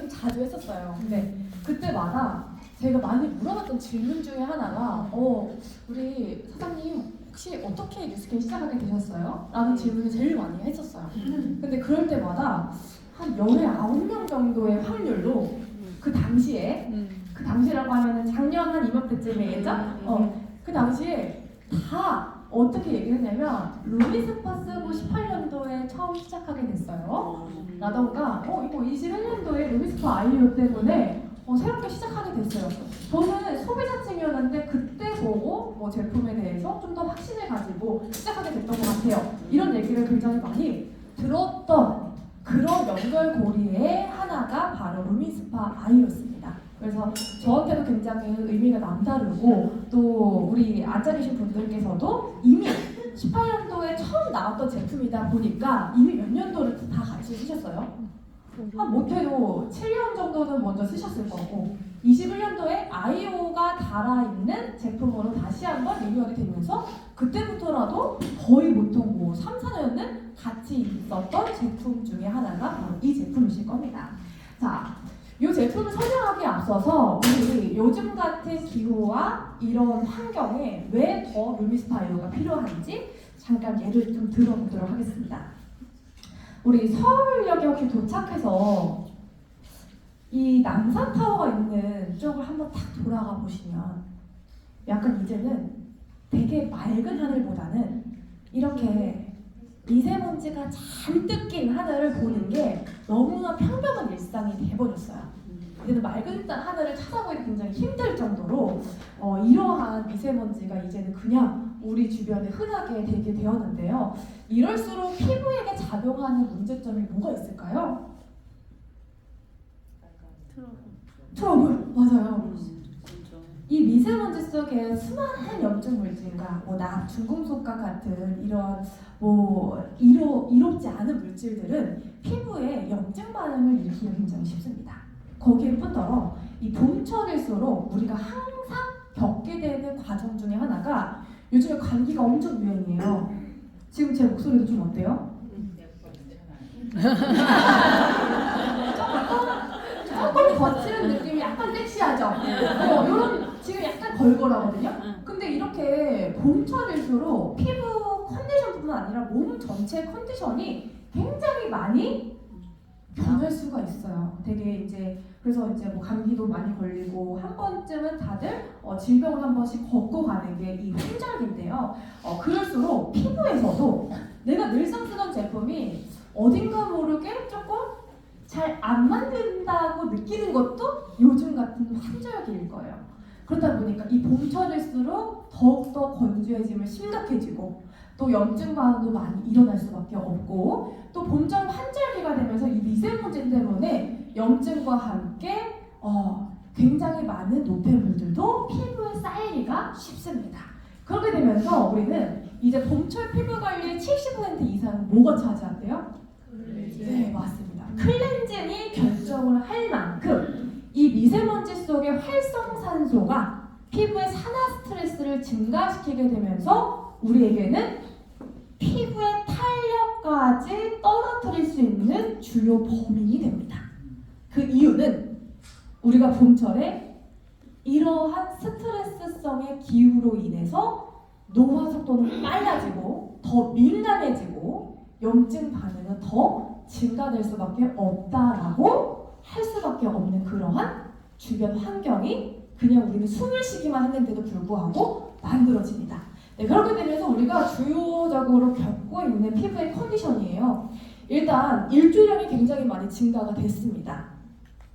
좀 자주 했었어요. 근데 그때마다 제가 많이 물어봤던 질문 중에 하나가 우리 사장님 혹시 어떻게 뉴스캠 시작하게 되셨어요? 라는 질문을 제일 많이 했었어요. 근데 그럴 때마다 한 10에 9명 정도의 확률로 그 당시라고 하면은 작년 한 이맘때쯤이겠죠? 그 당시에 다 어떻게 얘기를 했냐면 루미스파 쓰고 18년도에 처음 시작하게 됐어요. 라던가 이거 21년도에 루미스파 아이오 때문에 새롭게 시작하게 됐어요. 저는 소비자층이었는데 그때 보고 제품에 대해서 좀 더 확신을 가지고 시작하게 됐던 것 같아요. 이런 얘기를 굉장히 많이 들었던 그런 연결고리의 하나가 바로 루미스파 아이였습니다. 그래서 저한테도 굉장히 의미가 남다르고 또 우리 앉아 계신 분들께서도 이미 18년도에 처음 나왔던 제품이다 보니까 이미 몇 년도를 다 같이 쓰셨어요? 못해도 7년 정도는 먼저 쓰셨을 거고 21년도에 아이오가 달아있는 제품으로 다시 한번 리뉴얼이 되면서 그때부터라도 거의 보통 3, 4년은 같이 있었던 제품 중에 하나가 바로 이 제품이실 겁니다. 자, 이 제품을 설명하기에 앞서서 우리 요즘 같은 기후와 이런 환경에 왜 더 루미스파 아이오가 필요한지 잠깐 예를 좀 들어보도록 하겠습니다. 우리 서울역에 혹시 도착해서 이 남산타워가 있는 쪽을 한번 탁 돌아가 보시면 약간 이제는 되게 맑은 하늘보다는 이렇게 미세먼지가 잔뜩 낀 하늘을 보는 게 너무나 평범한 일상이 돼버렸어요. 이제는 맑은 하늘을 찾아보기 굉장히 힘들 정도로 이러한 미세먼지가 이제는 그냥 우리 주변에 흔하게 되게 되었는데요. 이럴수록 피부에게 작용하는 문제점이 뭐가 있을까요? 트러블 맞아요. 이 미세먼지 속에 수많은 염증 물질과 중금속과 같은 이런 이롭지 않은 물질들은 피부에 염증 반응을 일으키기 굉장히 쉽습니다. 거기에 뿐더러 이 봄철일수록 우리가 항상 겪게 되는 과정 중에 하나가 요즘에 감기가 엄청 유행이에요. 지금 제 목소리도 좀 어때요? 조금 거칠은 느낌이 약간 섹시하죠? 이런 지금 약간 걸걸하거든요? 근데 이렇게 봄철일수록 피부 컨디션뿐만 아니라 몸 전체 컨디션이 굉장히 많이 변할 수가 있어요. 되게 그래서 감기도 많이 걸리고 한 번쯤은 다들 질병을 한 번씩 겪고 가는 게 이 환절기인데요. 그럴수록 피부에서도 내가 늘상 쓰던 제품이 어딘가 모르게 조금 잘 안 맞는다고 느끼는 것도 요즘 같은 환절기일 거예요. 그러다 보니까 이 봄철일수록 더욱더 건조해짐을 심각해지고 또 염증 반응도 많이 일어날 수밖에 없고 또 봄철 환절기가 되면서 이 미세먼지 때문에 염증과 함께 굉장히 많은 노폐물들도 피부에 쌓이기가 쉽습니다. 그렇게 되면서 우리는 이제 봄철 피부 관리의 70% 이상은 뭐가 차지한대요? 네, 맞습니다. 클렌징이 결정을 할 만큼 이 미세먼지 속의 활성산소가 피부의 산화 스트레스를 증가시키게 되면서 우리에게는 피부의 탄력까지 떨어뜨릴 수 있는 주요 범인이 됩니다. 그 이유는 우리가 봄철에 이러한 스트레스성의 기후로 인해서 노화 속도는 빨라지고 더 민감해지고 염증 반응은 더 증가될 수밖에 없다라고 할 수밖에 없는 그러한 주변 환경이 그냥 우리는 숨을 쉬기만 했는데도 불구하고 만들어집니다. 네, 그렇게 되면서 우리가 주요적으로 겪고 있는 피부의 컨디션이에요. 일단 일조량이 굉장히 많이 증가가 됐습니다.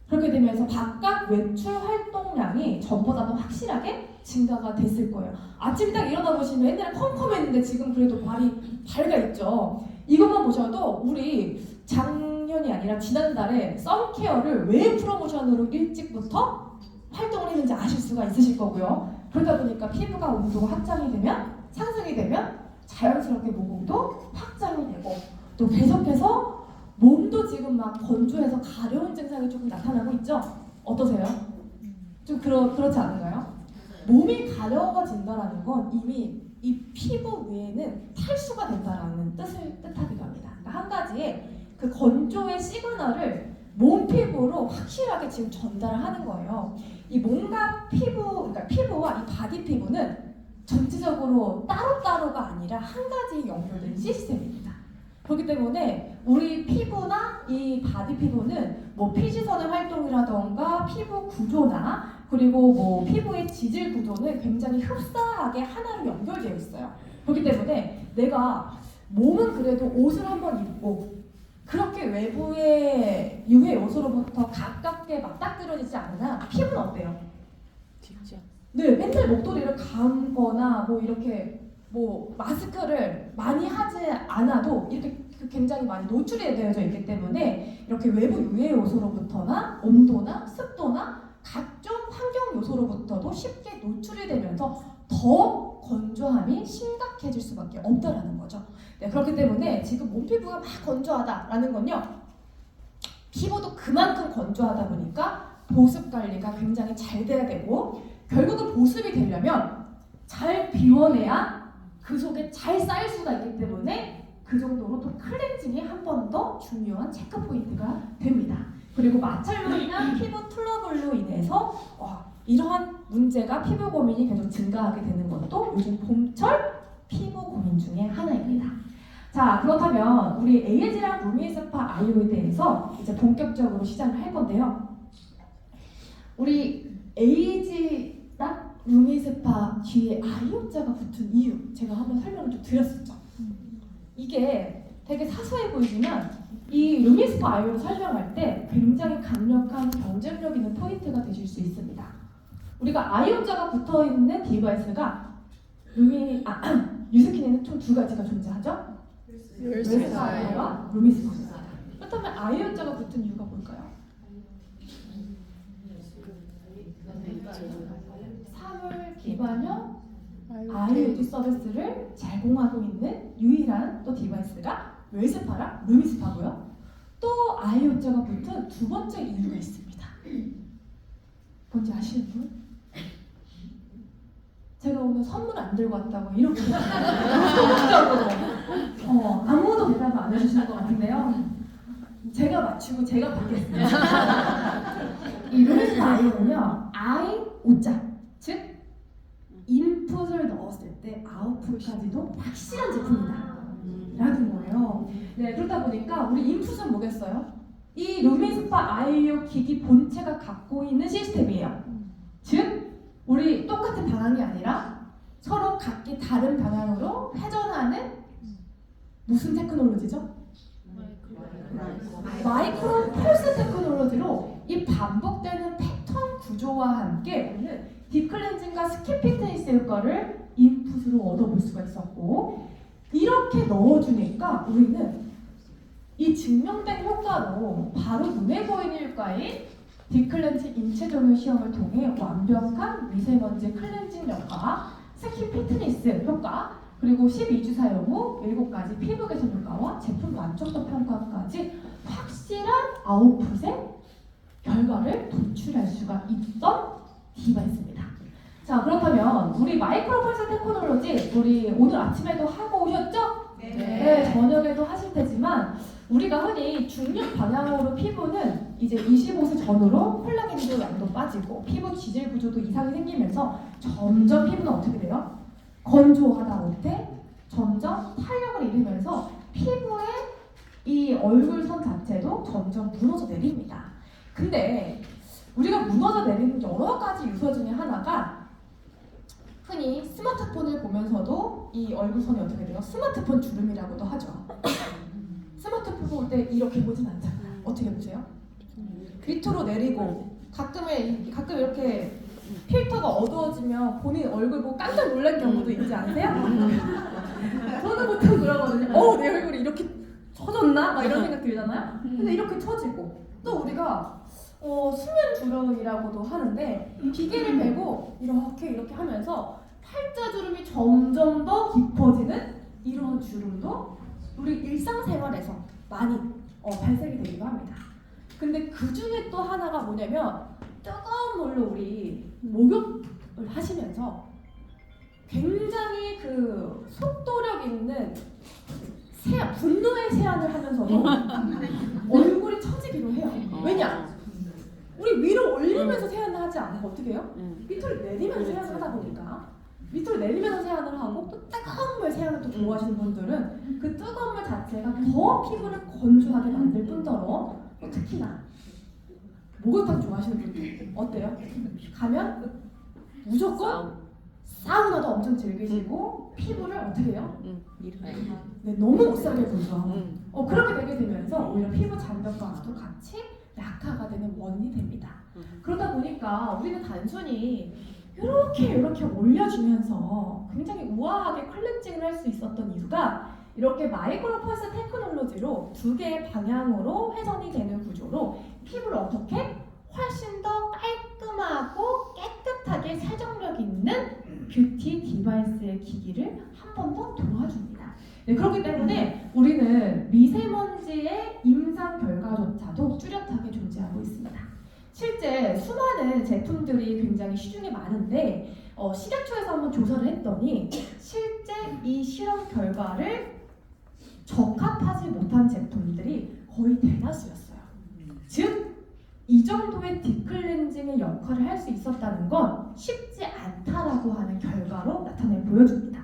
그렇게 되면서 바깥 외출 활동량이 전보다 더 확실하게 증가가 됐을 거예요. 아침에 딱 일어나 보시면 옛날에 컴컴했는데 지금 그래도 발이 밝아 있죠. 이것만 보셔도 우리 작년이 아니라 지난달에 선케어를 왜 프로모션으로 일찍부터 활동을 했는지 아실 수가 있으실 거고요. 그러다 보니까 피부가 온도가 확장이 되면 상승이 되면 자연스럽게 모공도 확장이 되고 또 계속해서 몸도 지금 막 건조해서 가려운 증상이 조금 나타나고 있죠? 어떠세요? 좀 그렇지 않은가요? 몸이 가려워진다는 건 이미 이 피부 위에는 탈수가 된다라는 뜻하기도 합니다. 그러니까 한 가지의 그 건조의 시그널을 몸 피부로 확실하게 지금 전달을 하는 거예요. 이 몸과 피부, 그러니까 피부와 이 바디 피부는 전체적으로 따로따로가 아니라 한 가지 연결된 시스템입니다. 그렇기 때문에 우리 피부나 이 바디 피부는 뭐 피지선의 활동이라던가 피부 구조나 그리고 뭐 피부의 지질 구조는 굉장히 흡사하게 하나로 연결되어 있어요. 그렇기 때문에 내가 몸은 그래도 옷을 한번 입고 그렇게 외부의 유해 요소로부터 가깝게 맞닥뜨려지지 않으나 피부는 어때요? 진짜. 네, 맨날 목도리를 감거나 뭐 이렇게 뭐 마스크를 많이 하지 않아도 이렇게 굉장히 많이 노출이 되어져 있기 때문에 이렇게 외부 유해 요소로부터나 온도나 습도나 각종 환경 요소로부터도 쉽게 노출이 되면서 더 건조함이 심각해질 수밖에 없다라는 거죠. 네, 그렇기 때문에 지금 몸 피부가 막 건조하다라는 건요. 피부도 그만큼 건조하다 보니까 보습 관리가 굉장히 잘 돼야 되고 결국은 보습이 되려면 잘 비워내야 그 속에 잘 쌓일 수가 있기 때문에 그 정도로 또 클렌징이 한 번 더 중요한 체크 포인트가 됩니다. 그리고 마찰로 인한 피부 트러블로 인해서 이러한 문제가 피부 고민이 계속 증가하게 되는 것도 요즘 봄철 피부 고민 중에 하나입니다. 자, 그렇다면 우리 에이지랑 루미스파 아이오에 대해서 이제 본격적으로 시작을 할 건데요. 우리 에이지랑 루미스파 뒤에 아이오자가 붙은 이유 제가 한번 설명을 좀 드렸었죠. 이게 되게 사소해 보이지만 이 루미스파 아이오를 설명할 때 굉장히 강력한 경쟁력 있는 포인트가 되실 수 있습니다. 우리가 아이오자가 붙어있는 디바이스가 뉴스킨에는 총 두 가지가 존재하죠? 웰스파이어와 루미스파입니다. 그렇다면 아이오자가 붙은 이유가 뭘까요? 사물 기반형 IoT 서비스를 제공하고 있는 유일한 또 디바이스가 웰스파랑 루미스파고요. 또 IoT가 붙은 두 번째 이유가 있습니다. 뭔지 아시는 분? 제가 오늘 선물 안 들고 왔다고 이렇게 소극적으로 아무도 대답을 안 해주시는 것 같은데요. 제가 맞추고 제가 받겠습니다. 이 루미스파 Io는요, I-O자, 즉 인풋을 넣었을 때 아웃풋까지도 확실한 제품이다 라는 거예요. 네, 그러다 보니까 우리 인풋은 뭐겠어요? 이 루미스파 아이오 기기 본체가 갖고 있는 시스템이에요. 즉 우리 똑같은 방향이 아니라 서로 각기 다른 방향으로 회전하는 무슨 테크놀로지죠? 마이크로 펄스 테크놀로지로 이 반복되는 패턴 구조와 함께 우리는 딥클렌징과 스킨 피트니스 효과를 인풋으로 얻어볼 수가 있었고, 이렇게 넣어주니까 우리는 이 증명된 효과로 바로 눈에 보이는 효과인 딥클렌징 인체 점유 시험을 통해 완벽한 미세먼지 클렌징 효과, 스킨 피트니스 효과, 그리고 12주 사용 후 7가지 피부 개선 효과와 제품 만족도 평가까지 확실한 아웃풋의 결과를 도출할 수가 있던 디바이스입니다. 자, 그렇다면 우리 마이크로 펄스 테크놀로지 우리 오늘 아침에도 하고 오셨죠? 네, 저녁에도 하실 테지만 우리가 흔히 중력 방향으로 피부는 이제 25세 전후로 콜라겐도 양도 빠지고 피부 지질 구조도 이상이 생기면서 점점 피부는 어떻게 돼요? 건조하다 못해 점점 탄력을 잃으면서 피부의 이 얼굴선 자체도 점점 무너져 내립니다. 근데 우리가 무너져 내리는 여러 가지 요소 중에 하나가 흔히 스마트폰을 보면서도 이 얼굴선이 어떻게 돼요? 스마트폰 주름이라고도 하죠. 스마트폰 볼 때 이렇게 보진 않잖아요. 어떻게 보세요? 밑으로 내리고 가끔 이렇게 필터가 어두워지면 본인 얼굴 보고 깜짝 놀란 경우도 있지 않으세요? 저는 보통 그러거든요. 내 얼굴이 이렇게 처졌나? 막 이런 생각 들잖아요. 근데 이렇게 처지고 또 우리가 수면 주름이라고도 하는데 기계를 메고 이렇게 하면서 팔자주름이 점점 더 깊어지는 이런 주름도 우리 일상생활에서 많이 발생이 되기도 합니다. 근데 그 중에 또 하나가 뭐냐면 뜨거운 물로 우리 목욕을 하시면서 굉장히 그 속도력 있는 분노의 세안을 하면서도 얼굴이 처지게 필요해요. 왜냐? 우리 위로 올리면서 세안을 하지 않고 어떻게 해요? 밑으로 내리면서 세안을 하다 보니까 밑으로 내리면서 세안을 하고 또 뜨거운 물 세안을 또 좋아하시는 분들은 그 뜨거운 물 자체가 더 피부를 건조하게 만들 뿐더러 또 특히나 목욕탕 좋아하시는 분들 어때요? 가면 무조건 사우나도 엄청 즐기시고 피부를 어떻게 해요? 네, 너무 못살게 보죠. 그렇게 되게 되면서 오히려 피부 장벽과도 같이 약화가 되는 원인이 됩니다. 그러다 보니까 우리는 단순히 이렇게 올려주면서 굉장히 우아하게 클렌징을 할 수 있었던 이유가 이렇게 마이크로 펄스 테크놀로지로 두 개의 방향으로 회전이 되는 구조로 피부를 어떻게 훨씬 더 깔끔하고 깨끗하게 세정력 있는 뷰티 디바이스의 기기를 한 번 더 도와줍니다. 네, 그렇기 때문에 우리는 미세먼지의 임상 결과조차도 뚜렷하게 존재하고 있습니다. 실제 수많은 제품들이 굉장히 시중에 많은데 식약처에서 한번 조사를 했더니 실제 이 실험 결과를 적합하지 못한 제품들이 거의 대다수였어요. 즉, 이 정도의 디클렌징의 역할을 할 수 있었다는 건 쉽지 않다라고 하는 결과로 나타내 보여줍니다.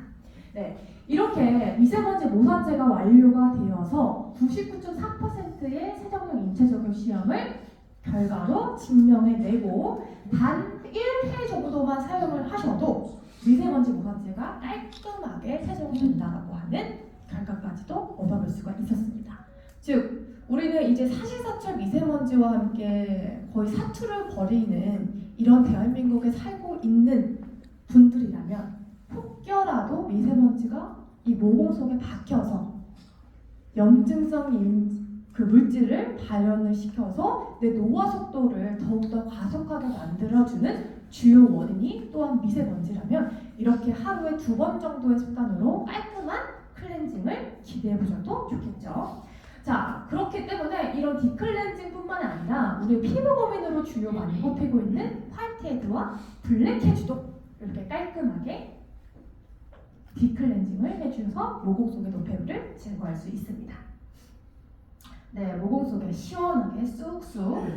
네, 이렇게 미세먼지 모산제가 완료가 되어서 99.4%의 세정력 인체 적용 시험을 결과로 증명해내고 단 1회 정도만 사용을 하셔도 미세먼지 모산제가 깔끔하게 세정된다라고 하는 결과까지도 얻어볼 수가 있었습니다. 즉, 우리는 이제 사시사철 미세먼지와 함께 거의 사투를 벌이는 이런 대한민국에 살고 있는 분들이라면 혹여라도 미세먼지가 이 모공 속에 박혀서 염증성 그 물질을 발현을 시켜서 내 노화 속도를 더욱더 가속하게 만들어주는 주요 원인이 또한 미세먼지라면 이렇게 하루에 2번 정도의 습관으로 깔끔한 클렌징을 기대해보셔도 좋겠죠. 자, 그렇기 때문에 이런 디클렌징뿐만 아니라 우리 피부 고민으로 주요 많이 꼽히고 있는 화이트헤드와 블랙헤드도 이렇게 깔끔하게 디클렌징을 해주셔서 모공 속의 노폐물을 제거할 수 있습니다. 네, 모공 속에 시원하게 쑥쑥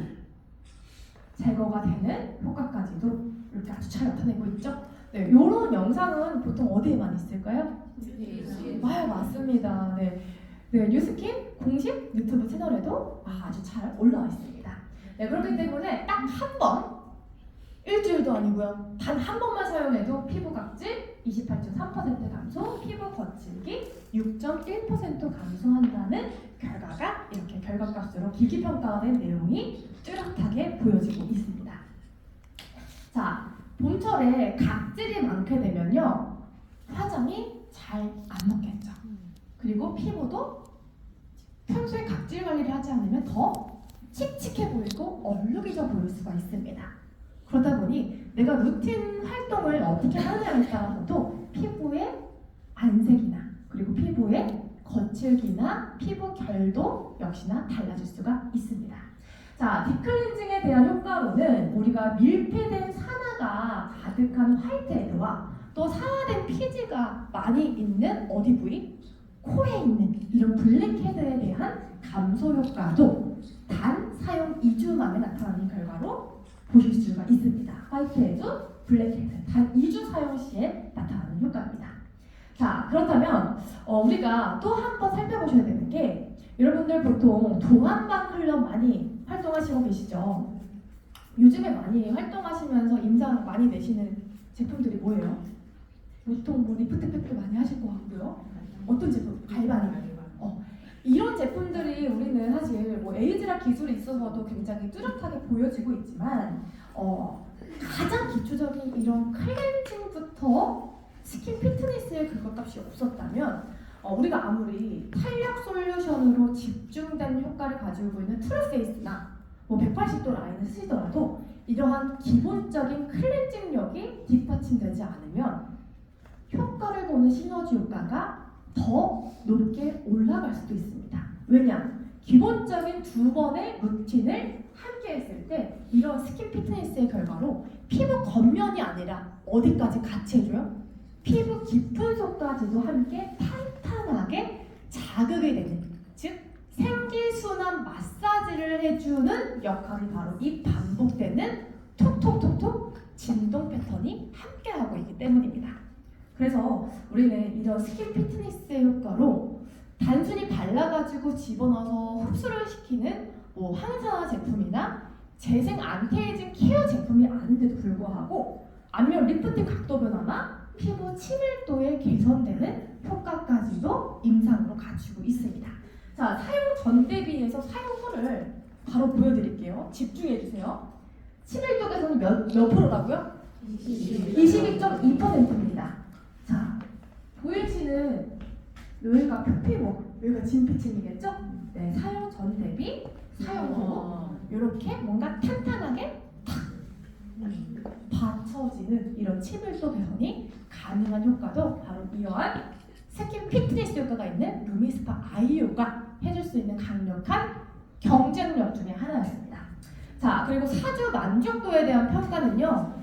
제거가 되는 효과까지도 이렇게 아주 잘 나타내고 있죠. 네, 이런 영상은 보통 어디에만 있을까요? 맞습니다. 네, 뉴스킨 공식 유튜브 채널에도 아주 잘 올라와 있습니다. 네, 그렇기 때문에 딱 한 번, 일주일도 아니고요. 단 한 번만 사용해도 피부 각질 28.3% 감소, 피부 거칠기 6.1% 감소한다는 결과가 이렇게 결과값으로 기기평가된 내용이 뚜렷하게 보여지고 있습니다. 자, 봄철에 각질이 많게 되면요. 화장이 잘 안 먹겠죠. 그리고 피부도 평소에 각질 관리를 하지 않으면 더 칙칙해 보이고 얼룩이져 보일 수가 있습니다. 그러다 보니 내가 루틴 활동을 어떻게 하느냐에 따라서도 피부의 안색이나 그리고 피부의 거칠기나 피부 결도 역시나 달라질 수가 있습니다. 자, 디클렌징에 대한 효과로는 우리가 밀폐된 산화가 가득한 화이트헤드와 또 산화된 피지가 많이 있는 어디 부위? 코에 있는 이런 블랙헤드에 대한 감소 효과도 단 사용 2주 만에 나타나는 결과로 보실 수가 있습니다. 화이트헤드, 블랙헤드 단 2주 사용 시에 나타나는 효과입니다. 자, 그렇다면 우리가 또 한 번 살펴보셔야 되는 게 여러분들 보통 동안방 클럽 많이 활동하시고 계시죠? 요즘에 많이 활동하시면서 임상 많이 내시는 제품들이 뭐예요? 보통 뭐 리프트팩도 많이 하실 것 같고요. 어떤 제품? 갈바닉. 이런 제품들이 우리는 사실 뭐 에이즈락 기술이 있어서도 굉장히 뚜렷하게 보여지고 있지만 가장 기초적인 이런 클렌징부터 스킨 피트니스의 근거값이 없었다면 우리가 아무리 탄력 솔루션으로 집중된 효과를 가지고 있는 트루페이스나 뭐 180도 라인을 쓰시더라도 이러한 기본적인 클렌징력이 뒷받침되지 않으면 효과를 보는 시너지 효과가 더 높게 올라갈 수도 있습니다. 왜냐? 기본적인 2번의 루틴을 함께 했을 때 이런 스킨 피트니스의 결과로 피부 겉면이 아니라 어디까지 같이 해줘요? 피부 깊은 속까지도 함께 탄탄하게 자극이 되는, 즉 생기순환 마사지를 해주는 역할이 바로 이 반복되는 톡톡톡톡 진동 패턴이 함께하고 있기 때문입니다. 그래서 우리는 이런 스킨 피트니스의 효과로 단순히 발라가지고 집어넣어서 흡수를 시키는 뭐 항산화 제품이나 재생 안티에이징 케어 제품이 아닌데도 불구하고 안면 리프팅 각도 변화나 피부 치밀도에 개선되는 효과까지도 임상으로 갖추고 있습니다. 자, 사용 전 대비해서 사용 후를 바로 보여드릴게요. 집중해주세요. 치밀도 개선이 몇 프로라고요? 22.2%입니다. 자, 보이시는 여기가 표피부, 여기가 진피층이겠죠? 네, 사용 전 대비 사용 후 이렇게 뭔가 탄탄하게 탁 받쳐지는 이런 치밀도 개선이 가능한 효과도 바로 이러한 스킨 피트니스 효과가 있는 루미스파 아이오가 해줄 수 있는 강력한 경쟁력 중에 하나였습니다. 자, 그리고 사주 만족도에 대한 평가는요.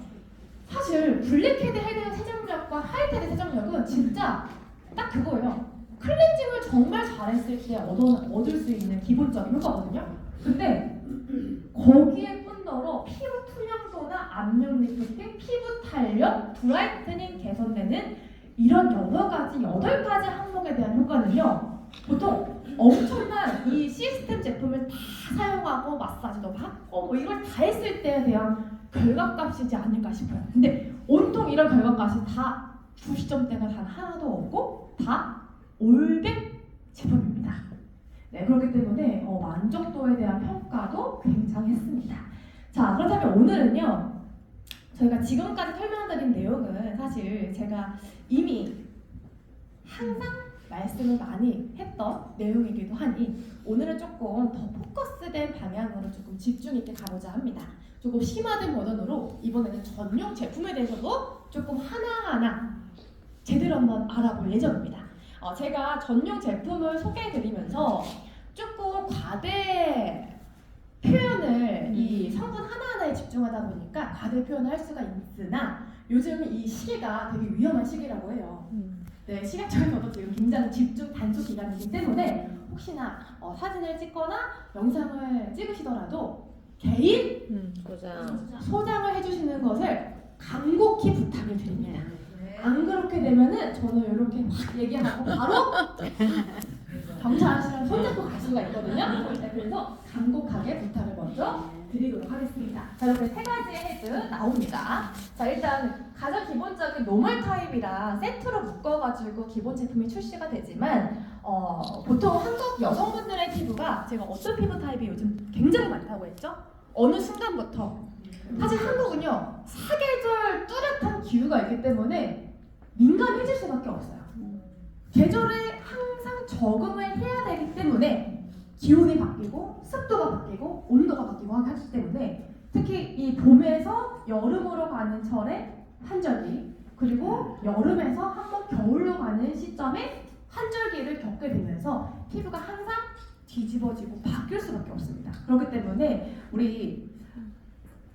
사실 블랙헤드 헤드 세정력과 하이테드 세정력은 진짜 딱 그거예요. 클렌징을 정말 잘했을 때 얻을 수 있는 기본적인 효과거든요. 근데 거기에 뿐더러 피부 투명도나 압력 리프팅, 피부 탄력, 브라이트닝 개선되는 이런 여러 가지 8가지 항목에 대한 효과는요. 보통 엄청난 이 시스템 제품을 다 사용하고 마사지도 받고 뭐 이걸 다 했을 때에 대한 결과값이지 않을까 싶어요. 근데 온통 이런 결과값이 다 부시점대가 단 하나도 없고 다 올백 제품입니다. 네, 그렇기 때문에 만족도에 대한 평가도 굉장했습니다. 자, 그렇다면 오늘은요. 저희가 지금까지 설명드린 내용은 사실 제가 이미 항상 말씀을 많이 했던 내용이기도 하니 오늘은 조금 더 포커스된 방향으로 조금 집중 있게 가보자 합니다. 조금 심화된 버전으로 이번에는 전용 제품에 대해서도 조금 하나하나 제대로 한번 알아볼 예정입니다. 제가 전용 제품을 소개해드리면서 조금 과대 표현을 이 성분 하나하나에 집중하다 보니까 과대 표현을 할 수가 있으나 요즘 이 시기가 되게 위험한 시기라고 해요. 네, 시각적으로도 지금 굉장히 집중 단축 기간이기 때문에 혹시나 사진을 찍거나 영상을 찍으시더라도 개인 소장을 해주시는 것을 간곡히 부탁을 드립니다. 안 그렇게 되면은 저는 이렇게 확 얘기하고 바로 경찰 아저씨랑 손잡고 갈 수가 있거든요. 네, 그래서 간곡하게 부탁을 먼저 드리도록 하겠습니다. 자, 이렇게 3가지의 헤드 나옵니다. 자, 일단 가장 기본적인 노멀 타입이랑 세트로 묶어가지고 기본 제품이 출시가 되지만 보통 한국 여성분들의 피부가 제가 어떤 피부 타입이 요즘 굉장히 많다고 했죠? 어느 순간부터 사실 한국은요 사계절 뚜렷한 기후가 있기 때문에 민감해질 수밖에 없어요. 계절에 항상 적응을 해야 되기 때문에 기온이 바뀌고 습도가 바뀌고 온도가 바뀌고 하기 때문에 특히 이 봄에서 여름으로 가는 철에 환절기 그리고 여름에서 한번 겨울로 가는 시점에 환절기를 겪게 되면서 피부가 항상 뒤집어지고 바뀔 수밖에 없습니다. 그렇기 때문에 우리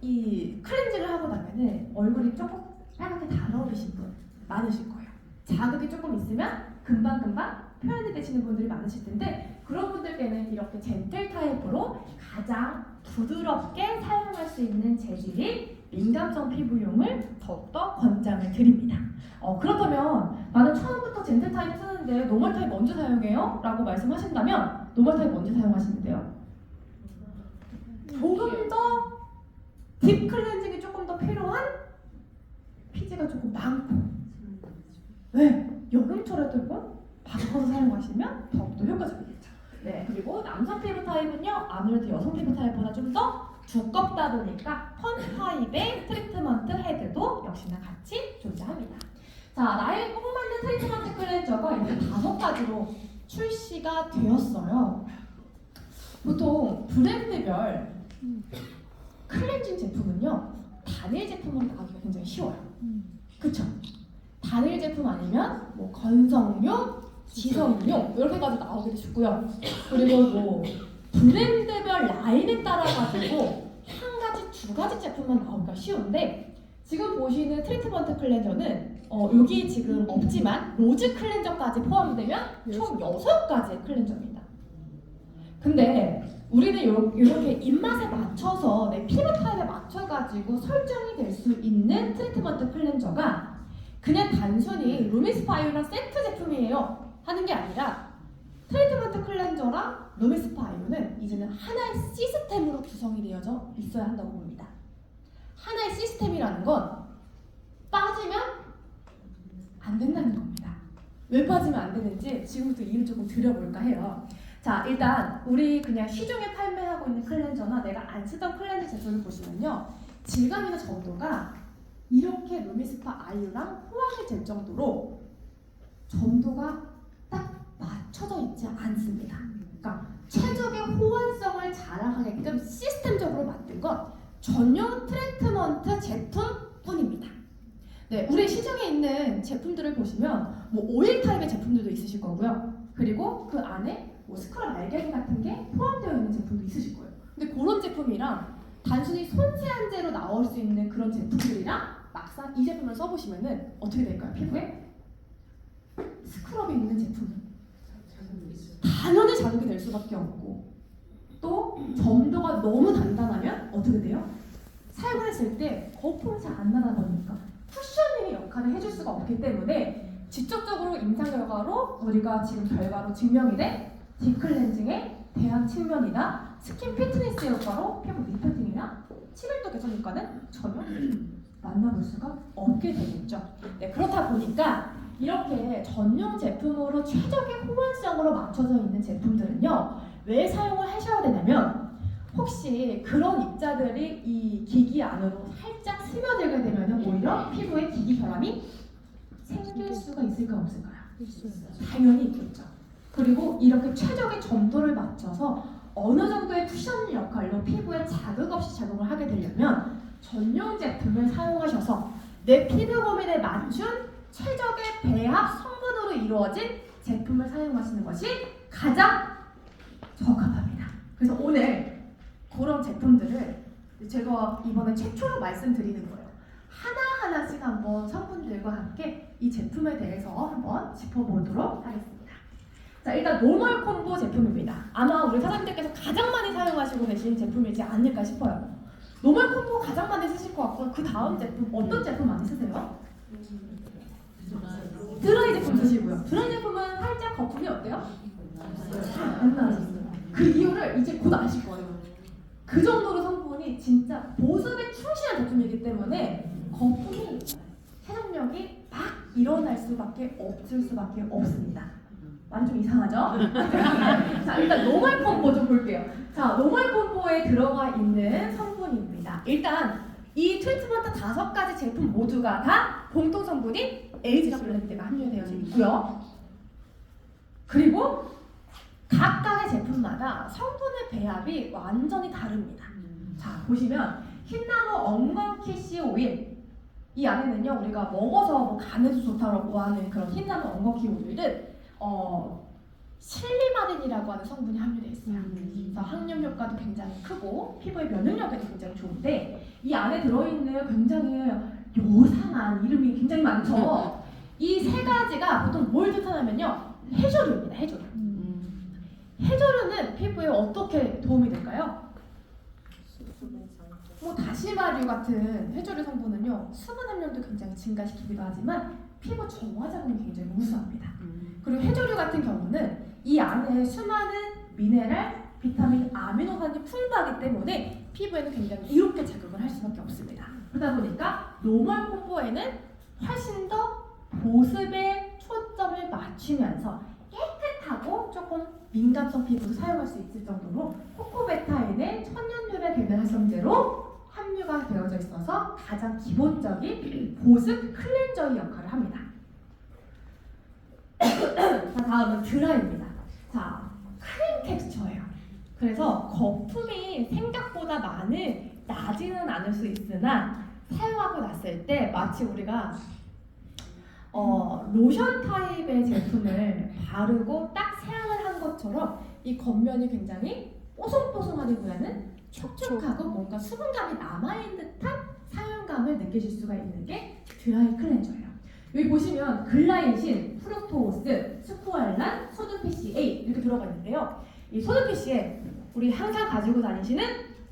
이 클렌징을 하고 나면은 얼굴이 조금 빨갛게 달아오르신 분 많으실 거예요. 자극이 조금 있으면 금방금방 표현이 되시는 분들이 많으실 텐데 그런 분들께는 이렇게 젠틀 타입으로 가장 부드럽게 사용할 수 있는 재질인 민감성 피부용을 더욱더 권장을 드립니다. 그렇다면 나는 처음부터 젠틀 타입 쓰는데 노멀 타입 먼저 사용해요? 라고 말씀하신다면 노멀 타입 먼저 사용하시면 돼요. 조금 더 딥 클렌징이 조금 더 필요한 피지가 조금 많고 네, 여름철에 조금 바꿔서 사용하시면 더욱더 효과적이겠죠. 네, 그리고 남성 피부 타입은요 아무래도 여성 피부 타입보다 좀 더 두껍다 보니까 펀 타입의 트리트먼트 헤드도 역시나 같이 존재합니다. 자, 나에게 꼭 맞는 트리트먼트 클렌저가 이제 5가지로 출시가 되었어요. 보통 브랜드별 클렌징 제품은요 단일 제품으로 나가기가 굉장히 쉬워요. 그쵸? 단일 제품 아니면 뭐 건성용, 지성용 이렇게 가지고 나오기도 쉽고요. 그리고 뭐 브랜드별 라인에 따라 가지고 1가지, 2가지 제품만 나오기가 쉬운데 지금 보시는 트리트먼트 클렌저는 여기 지금 없지만 로즈 클렌저까지 포함되면 총 6가지의 클렌저입니다. 근데 우리는 이렇게 입맛에 맞춰서 내 피부 타입에 맞춰가지고 설정이 될 수 있는 트리트먼트 클렌저가 그냥 단순히 루미스파이오랑 세트 제품이에요 하는 게 아니라 트리트먼트 클렌저랑 루미스파이오는 이제는 하나의 시스템으로 구성이 되어져 있어야 한다고 봅니다. 하나의 시스템이라는 건 빠지면 안 된다는 겁니다. 왜 빠지면 안 되는지 지금부터 이유를 조금 드려볼까 해요. 자, 일단 우리 그냥 시중에 판매하고 있는 클렌저나 내가 안 쓰던 클렌저 제품을 보시면요, 질감이나 점도가 이렇게 루미스파 아이유랑 호환이 될 정도로 점도가 딱 맞춰져 있지 않습니다. 그러니까 최적의 호환성을 자랑하게끔 시스템적으로 만든 건 전용 트리트먼트 제품뿐입니다. 네, 우리 시중에 있는 제품들을 보시면 뭐 오일 타입의 제품들도 있으실 거고요. 그리고 그 안에 뭐 스크럽 알갱이 같은 게 포함되어 있는 제품도 있으실 거예요. 근데 그런 제품이랑 단순히 손세안제로 나올 수 있는 그런 제품들이랑 막상 이 제품을 써보시면은 어떻게 될까요? 피부에 스크럽이 있는 제품은 당연히 자극이 될 수밖에 없고, 또 점도가 너무 단단하면 어떻게 돼요? 사용을 했을 때 거품이 잘 안 나다 보니까 쿠셔닝의 역할을 해줄 수가 없기 때문에 직접적으로 임상 결과로 우리가 지금 결과로 증명이 된 딥클렌징의 대한 측면이나 스킨 피트니스 효과로 피부 리프팅이나 치밀도 개선 효과는 전혀 만나볼 수가 없게 되겠죠. 네, 그렇다 보니까 이렇게 전용 제품으로 최적의 호환성으로 맞춰져 있는 제품들은요, 왜 사용을 하셔야 되냐면, 혹시 그런 입자들이 이 기기 안으로 살짝 스며들게 되면 오히려 피부에 기기 결함이 생길 수가 있을까 없을까요? 당연히 있겠죠. 그리고 이렇게 최적의 점도를 맞춰서 어느 정도의 쿠션 역할로 피부에 자극 없이 작용을 하게 되려면 전용 제품을 사용하셔서 내 피부 고민에 맞춘 최적의 배합 성분으로 이루어진 제품을 사용하시는 것이 가장 적합합니다. 그래서 오늘 그런 제품들을 제가 이번에 최초로 말씀드리는 거예요. 하나하나씩 한번 성분들과 함께 이 제품에 대해서 한번 짚어보도록 하겠습니다. 자, 일단 노멀 콤보 제품입니다. 아마 우리 사장님들께서 가장 많이 사용하시고 계신 제품이지 않을까 싶어요. 노멀 콤보 가장 많이 쓰실 것 같고요. 그 다음 제품 어떤 제품 많이 쓰세요? 드라이 제품 쓰시고요. 드라이 제품은 살짝 거품이 어때요? 잘 안 나요. 그 이유를 이제 곧 아실 거예요. 그 정도로 성분이 진짜 보습에 충실한 제품이기 때문에 거품이 세정력이 막 일어날 수밖에 없을 수밖에 없습니다. 많이 좀 이상하죠? 자, 일단 노멀 콤보 좀 볼게요. 자, 노멀 콤보에 들어가 있는 성분입니다. 일단 이 트리트먼트 5가지 제품 모두가 다 공통 성분인 에이지라블렌드가 함유되어 있고요. 그리고 각각의 제품마다 성분의 배합이 완전히 다릅니다. 자, 보시면 흰나무 엉겅퀴씨 오일, 이 안에는요 우리가 먹어서 뭐 간에도 좋다고 하는 그런 흰나무 엉겅퀴 오일은 실리마린이라고 하는 성분이 함유되어 있어요. 그래서 항염 효과도 굉장히 크고 피부의 면역력에도 굉장히 좋은데, 이 안에 들어있는 굉장히 요상한 이름이 굉장히 많죠. 이 3가지가 보통 뭘 뜻하냐면요, 해조류입니다. 해조류. 해조류는 피부에 어떻게 도움이 될까요? 뭐 다시마류 같은 해조류 성분은요 수분 함량도 굉장히 증가시키기도 하지만 피부 정화 작용이 굉장히 우수합니다. 그리고 해조류 같은 경우는 이 안에 수많은 미네랄, 비타민, 아미노산이 풍부하기 때문에 피부에는 굉장히 이롭게 작용을 할 수밖에 없습니다. 그러다 보니까 노멀 콤보에는 훨씬 더 보습에 초점을 맞추면서 깨끗하고 조금 민감성 피부도 사용할 수 있을 정도로 코코베타인의 천연유래 계면 활성제로 함유가 되어져 있어서 가장 기본적인 보습 클렌저의 역할을 합니다. 자, 다음은 드라이입니다. 자, 크림 텍스처예요. 그래서 거품이 생각보다 나지는 않을 수 있으나 사용하고 났을 때 마치 우리가 로션 타입의 제품을 바르고 딱 세안을 한 것처럼 이 겉면이 굉장히 뽀송뽀송하기보다는 촉촉하고 뭔가 수분감이 남아있는 듯한 사용감을 느끼실 수가 있는 게 드라이 클렌저예요. 여기 보시면 글라이신, 프루토스, 스쿠알란, 소듐 PCA 이렇게 들어가 있는데요. 이 소드 PC에 우리 항상 가지고 다니시는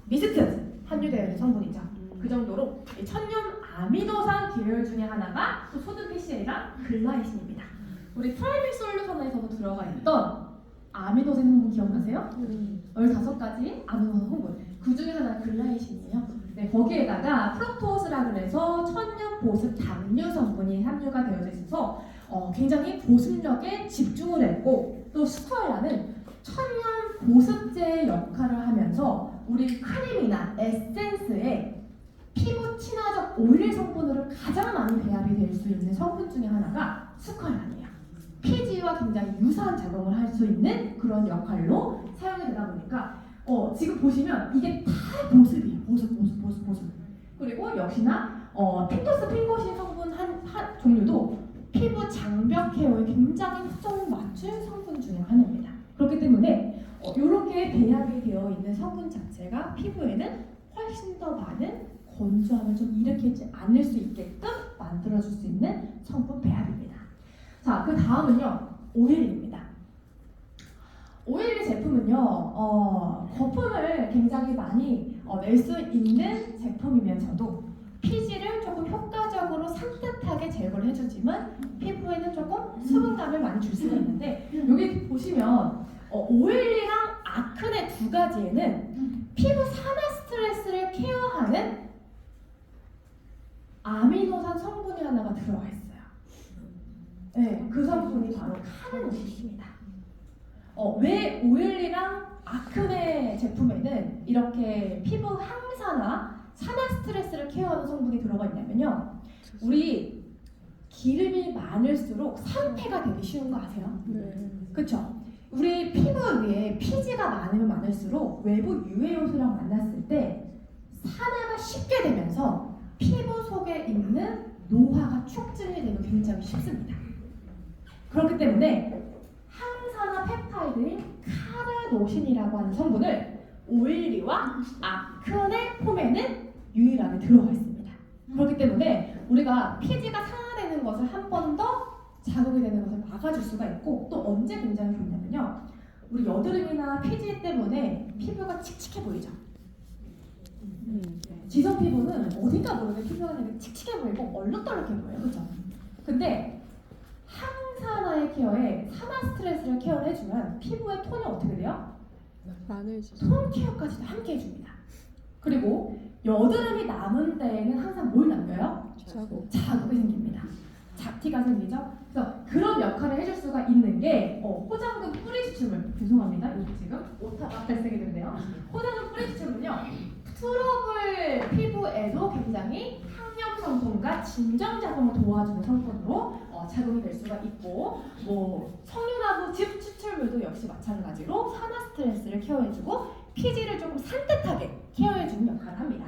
미스트 함유되어 있는 성분이죠. 그 정도로 이 천연 아미노산 계열 중에 하나가 또 소드 PCA랑 글라이신입니다. 우리 프라이빗 솔루션에서도 들어가 있던 아미노산 성분 기억나세요? 15가지 아미노산 성분. 그 중에 하나가 글라이신이에요. 네, 거기에다가 프럭토스라 그래서 천연 보습 당류 성분이 함유가 되어져 있어서 굉장히 보습력에 집중을 했고 또 스쿼라는 천연 보습제 역할을 하면서 우리 크림이나 에센스에 피부 친화적 오일 성분으로 가장 많이 배합이 될 수 있는 성분 중에 하나가 스쿼라예요. 피지와 굉장히 유사한 작용을 할 수 있는 그런 역할로 사용이 되다 보니까 지금 보시면 이게 다 보습이에요. 보습. 그리고 역시나 핀토스 핑거신 성분 한 종류도 피부 장벽 케어에 굉장히 초점을 맞춘 성분 중에 하나입니다. 그렇기 때문에 이렇게 배합이 되어 있는 성분 자체가 피부에는 훨씬 더 많은 건조함을 좀 일으키지 않을 수 있게끔 만들어줄 수 있는 성분 배합입니다. 자, 그 다음은요, 오일입니다. 오일리 제품은요, 거품을 굉장히 많이 낼 수 있는 제품이면서도 피지를 조금 효과적으로 산뜻하게 제거를 해주지만 피부에는 조금 수분감을 많이 줄 수가 있는데 여기 보시면 오일리랑 아크네 두 가지에는 피부 산화 스트레스를 케어하는 아미노산 성분이 하나가 들어가 있어요. 네, 그 성분이 바로 카르노신입니다. 왜 오일리랑 아크네 제품에는 이렇게 피부 항산화, 산화 스트레스를 케어하는 성분이 들어가 있냐면요. 우리 기름이 많을수록 산패가 되기 쉬운 거 아세요? 네. 그쵸? 우리 피부 위에 피지가 많으면 많을수록 외부 유해 요소랑 만났을 때 산화가 쉽게 되면서 피부 속에 있는 노화가 촉진이 되면 굉장히 쉽습니다. 그렇기 때문에 항산화 펩타이드인 카르노신이라고 하는 성분을 오일리와 아크네 폼에는 유일하게 들어가 있습니다. 그렇기 때문에 우리가 피지가 산화되는 것을 한 번 더 자극이 되는 것을 막아줄 수가 있고 또 언제 굉장히 좋냐면요. 우리 여드름이나 피지 때문에 피부가 칙칙해 보이죠? 지성 피부는 어딘가 모르게 피부가 되게 칙칙해 보이고 얼룩덜룩해 보여요. 그렇죠? 근데 항산화의 케어에 산화 스트레스를 케어를 해주면 피부의 톤이 어떻게 돼요? 많으시죠. 톤 케어까지도 함께 해줍니다. 그리고 여드름이 남은 데에는 항상 뭘 남겨요? 자국이 생깁니다. 잡티가 생기죠? 그래서 그런 역할을 해줄 수가 있는 게 호장금 뿌리 추출물. 죄송합니다. 여기 지금 오타가 발생이 되는데요. 호장금 뿌리 추출물은요. 트러블 피부에도 굉장히 항염 성분과 진정 작용을 도와주는 성분으로 작용이 될 수가 있고 석류나무 즙 추출물도 역시 마찬가지로 산화 스트레스를 케어해주고 피지를 조금 산뜻하게 케어해주는 역할을 합니다.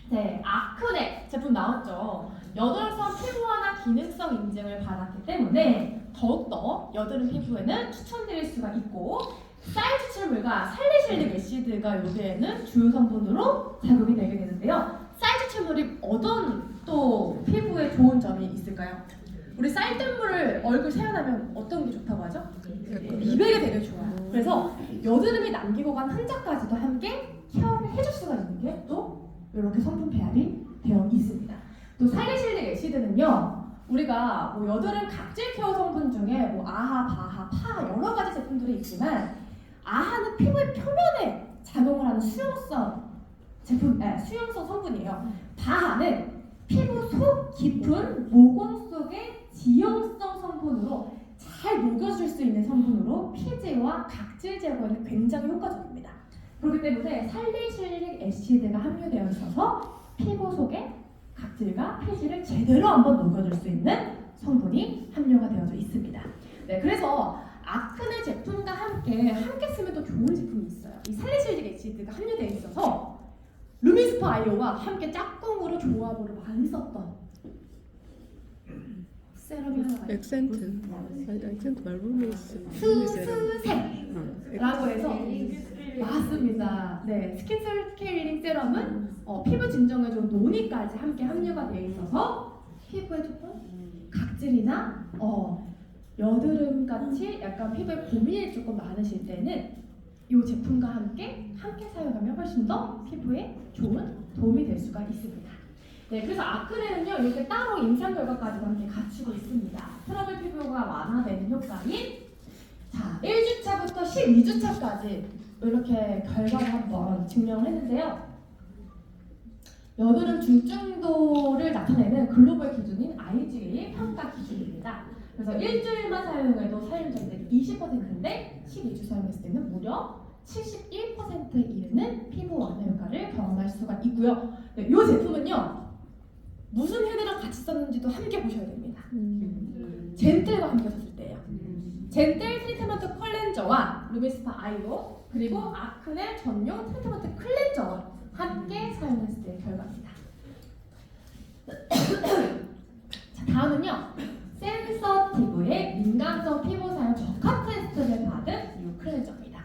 네, 아크네 제품 나왔죠. 여드름성 피부화나 기능성 인증을 받았기 때문에 더욱더 여드름 피부에는 추천드릴 수가 있고 쌀 추출물과 살리실릭 애시드가 여기에는 주요 성분으로 작용이 되게 되는데요. 쌀 추출물이 어떤 또 피부에 좋은 점이 있을까요? 우리 쌀뜨물을 얼굴 세안하면 어떤 게 좋다고 하죠? 미백에 되게 좋아요. 그래서 여드름이 남기고 간 흔적까지도 함께 케어를 해줄 수가 있는 게 또 이렇게 성분 배합이 되어 있습니다. 또 살리실릭 애시드는요. 우리가 여드름 각질 케어 성분 중에 아하, 바하, 파 여러 가지 제품들이 있지만 아하는 피부의 표면에 작용을 하는 수용성 성분이에요. 바하는 피부 속 깊은 모공 속의 지용성 성분으로 잘 녹여줄 수 있는 성분으로 피지와 각질 제거에는 굉장히 효과적입니다. 그렇기 때문에 살리실릭 애시드가 함유되어 있어서 피부 속에 각질과 피지를 제대로 한번 녹여줄 수 있는 성분이 함유가 되어져 있습니다. 네, 그래서 아크네 제품과 함께 쓰면 또 좋은 제품이 있어요. 이 살리실릭 애시드가 함유되어 있어서 루미스파 아이오와 함께 짝꿍으로 조합으로 많이 썼던 세럼이 하나가 있어요. 액센트 말루미스 스스세라고 해서 맞습니다. 네, 스킨셀 케어링 세럼은 피부 진정에 좀 노니까지 함께 함유가 되어 있어서 피부에 조금 각질이나 여드름 같이 약간 피부에 고민이 조금 많으실 때는 이 제품과 함께 사용하면 훨씬 더 피부에 좋은 도움이 될 수가 있습니다. 네, 그래서 아크네는요 이렇게 따로 임상 결과까지도 함께 갖추고 있습니다. 트러블 피부가 완화되는 효과인 자 1주차부터 12주차까지 이렇게 결과를 한번 증명을 했는데요. 여드름 중증도를 나타내는 글로벌 기준인 IGA 평가 기준입니다. 그래서 일주일만 사용해도 사용자들이 20%인데 12주 사용했을 때는 무려 71%에 이르는 피부 완화 효과를 경험할 수가 있고요. 네, 이 제품은요 무슨 헤드랑 같이 썼는지도 함께 보셔야 됩니다. 젠틀과 함께 썼을 때예요. 젠틀 트리트먼트 클렌저와 루미스파 아이로 그리고 아크네 전용 트리트먼트 클렌저와 함께 사용했을 때의 결과입니다. 자, 다음은요 센서티브의 민감성 피부 사용 적합 테스트를 받은 이 클렌저입니다.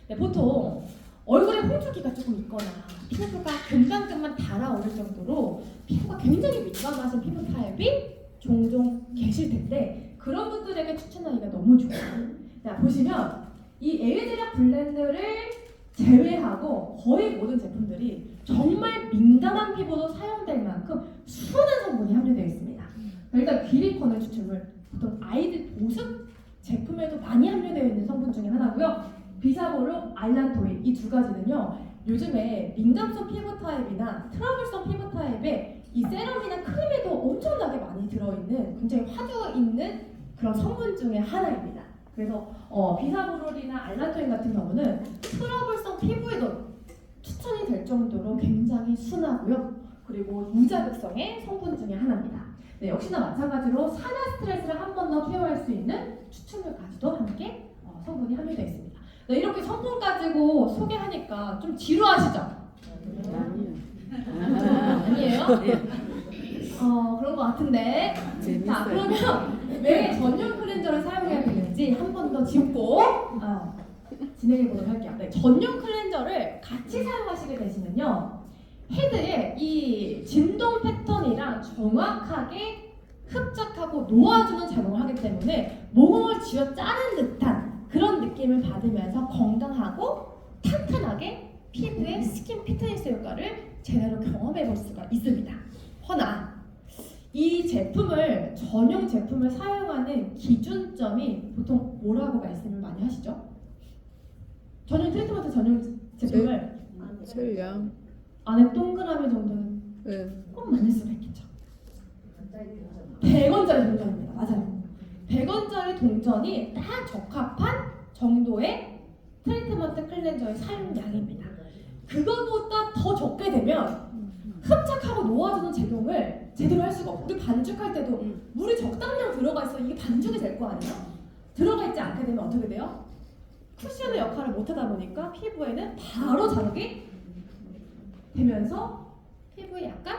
네, 보통 얼굴에 홍주기가 조금 있거나 피부가 금방금방 달아오를 정도로 피부가 굉장히 민감하신 피부 타입이 종종 계실 텐데 그런 분들에게 추천하기가 너무 좋아요. 자, 보시면 이 에이드라 블렌드를 제외하고 거의 모든 제품들이 정말 민감한 피부도 사용될 만큼 수많은 성분이 함유되어 있습니다. 일단 귀리콘을 추출물, 보통 아이들 보습 제품에도 많이 함유되어 있는 성분 중에 하나고요. 비사보로, 알란토인 이 두 가지는요. 요즘에 민감성 피부 타입이나 트러블성 피부 타입에 이 세럼이나 크림에도 엄청나게 많이 들어있는 굉장히 화두 있는 그런 성분 중에 하나입니다. 그래서 비사보롤이나 알란토인 같은 경우는 트러블성 피부에도 추천이 될 정도로 굉장히 순하고요. 그리고 무자극성의 성분 중에 하나입니다. 네, 역시나 마찬가지로 산화 스트레스를 한 번 더 케어할 수 있는 추출물까지도 함께 성분이 함유되어 있습니다. 네, 이렇게 성분 가지고 소개하니까 좀 지루하시죠? 아니에요? 그런 것 같은데. 자, 그러면 왜 전용 클렌저를 사용해야 되는지 한 번 더 짚고 진행해 보도록 할게요. 네, 전용 클렌저를 같이 사용하시게 되시면요. 헤드에 이 진동 패턴이랑 정확하게 흡착하고 놓아주는 작용을 하기 때문에 모공을 쥐어 짜는 듯한 그런 느낌을 받으면서 건강하고 탄탄하게 피부의 스킨 피트니스 효과를 제대로 경험해 볼 수가 있습니다. 허나 이 제품을 전용 제품을 사용하는 기준점이 보통 뭐라고 말씀을 많이 하시죠? 전용 트리트먼트 전용 제품을 양. 안에 동그라미 정도는 네. 꼭 많을 수가 있겠죠. 100원짜리 동전입니다. 맞아요. 100원짜리 동전이 딱 적합한 정도의 트리트먼트 클렌저의 사용량입니다. 그거보다 더 적게 되면 흡착하고 놓아주는 작용을 제대로 할 수가 없고 우리 반죽할 때도 물이 적당량 들어가 있어 이게 반죽이 될 거 아니에요? 들어가 있지 않게 되면 어떻게 돼요? 쿠션의 역할을 못하다 보니까 피부에는 바로 자극이 되면서 피부에 약간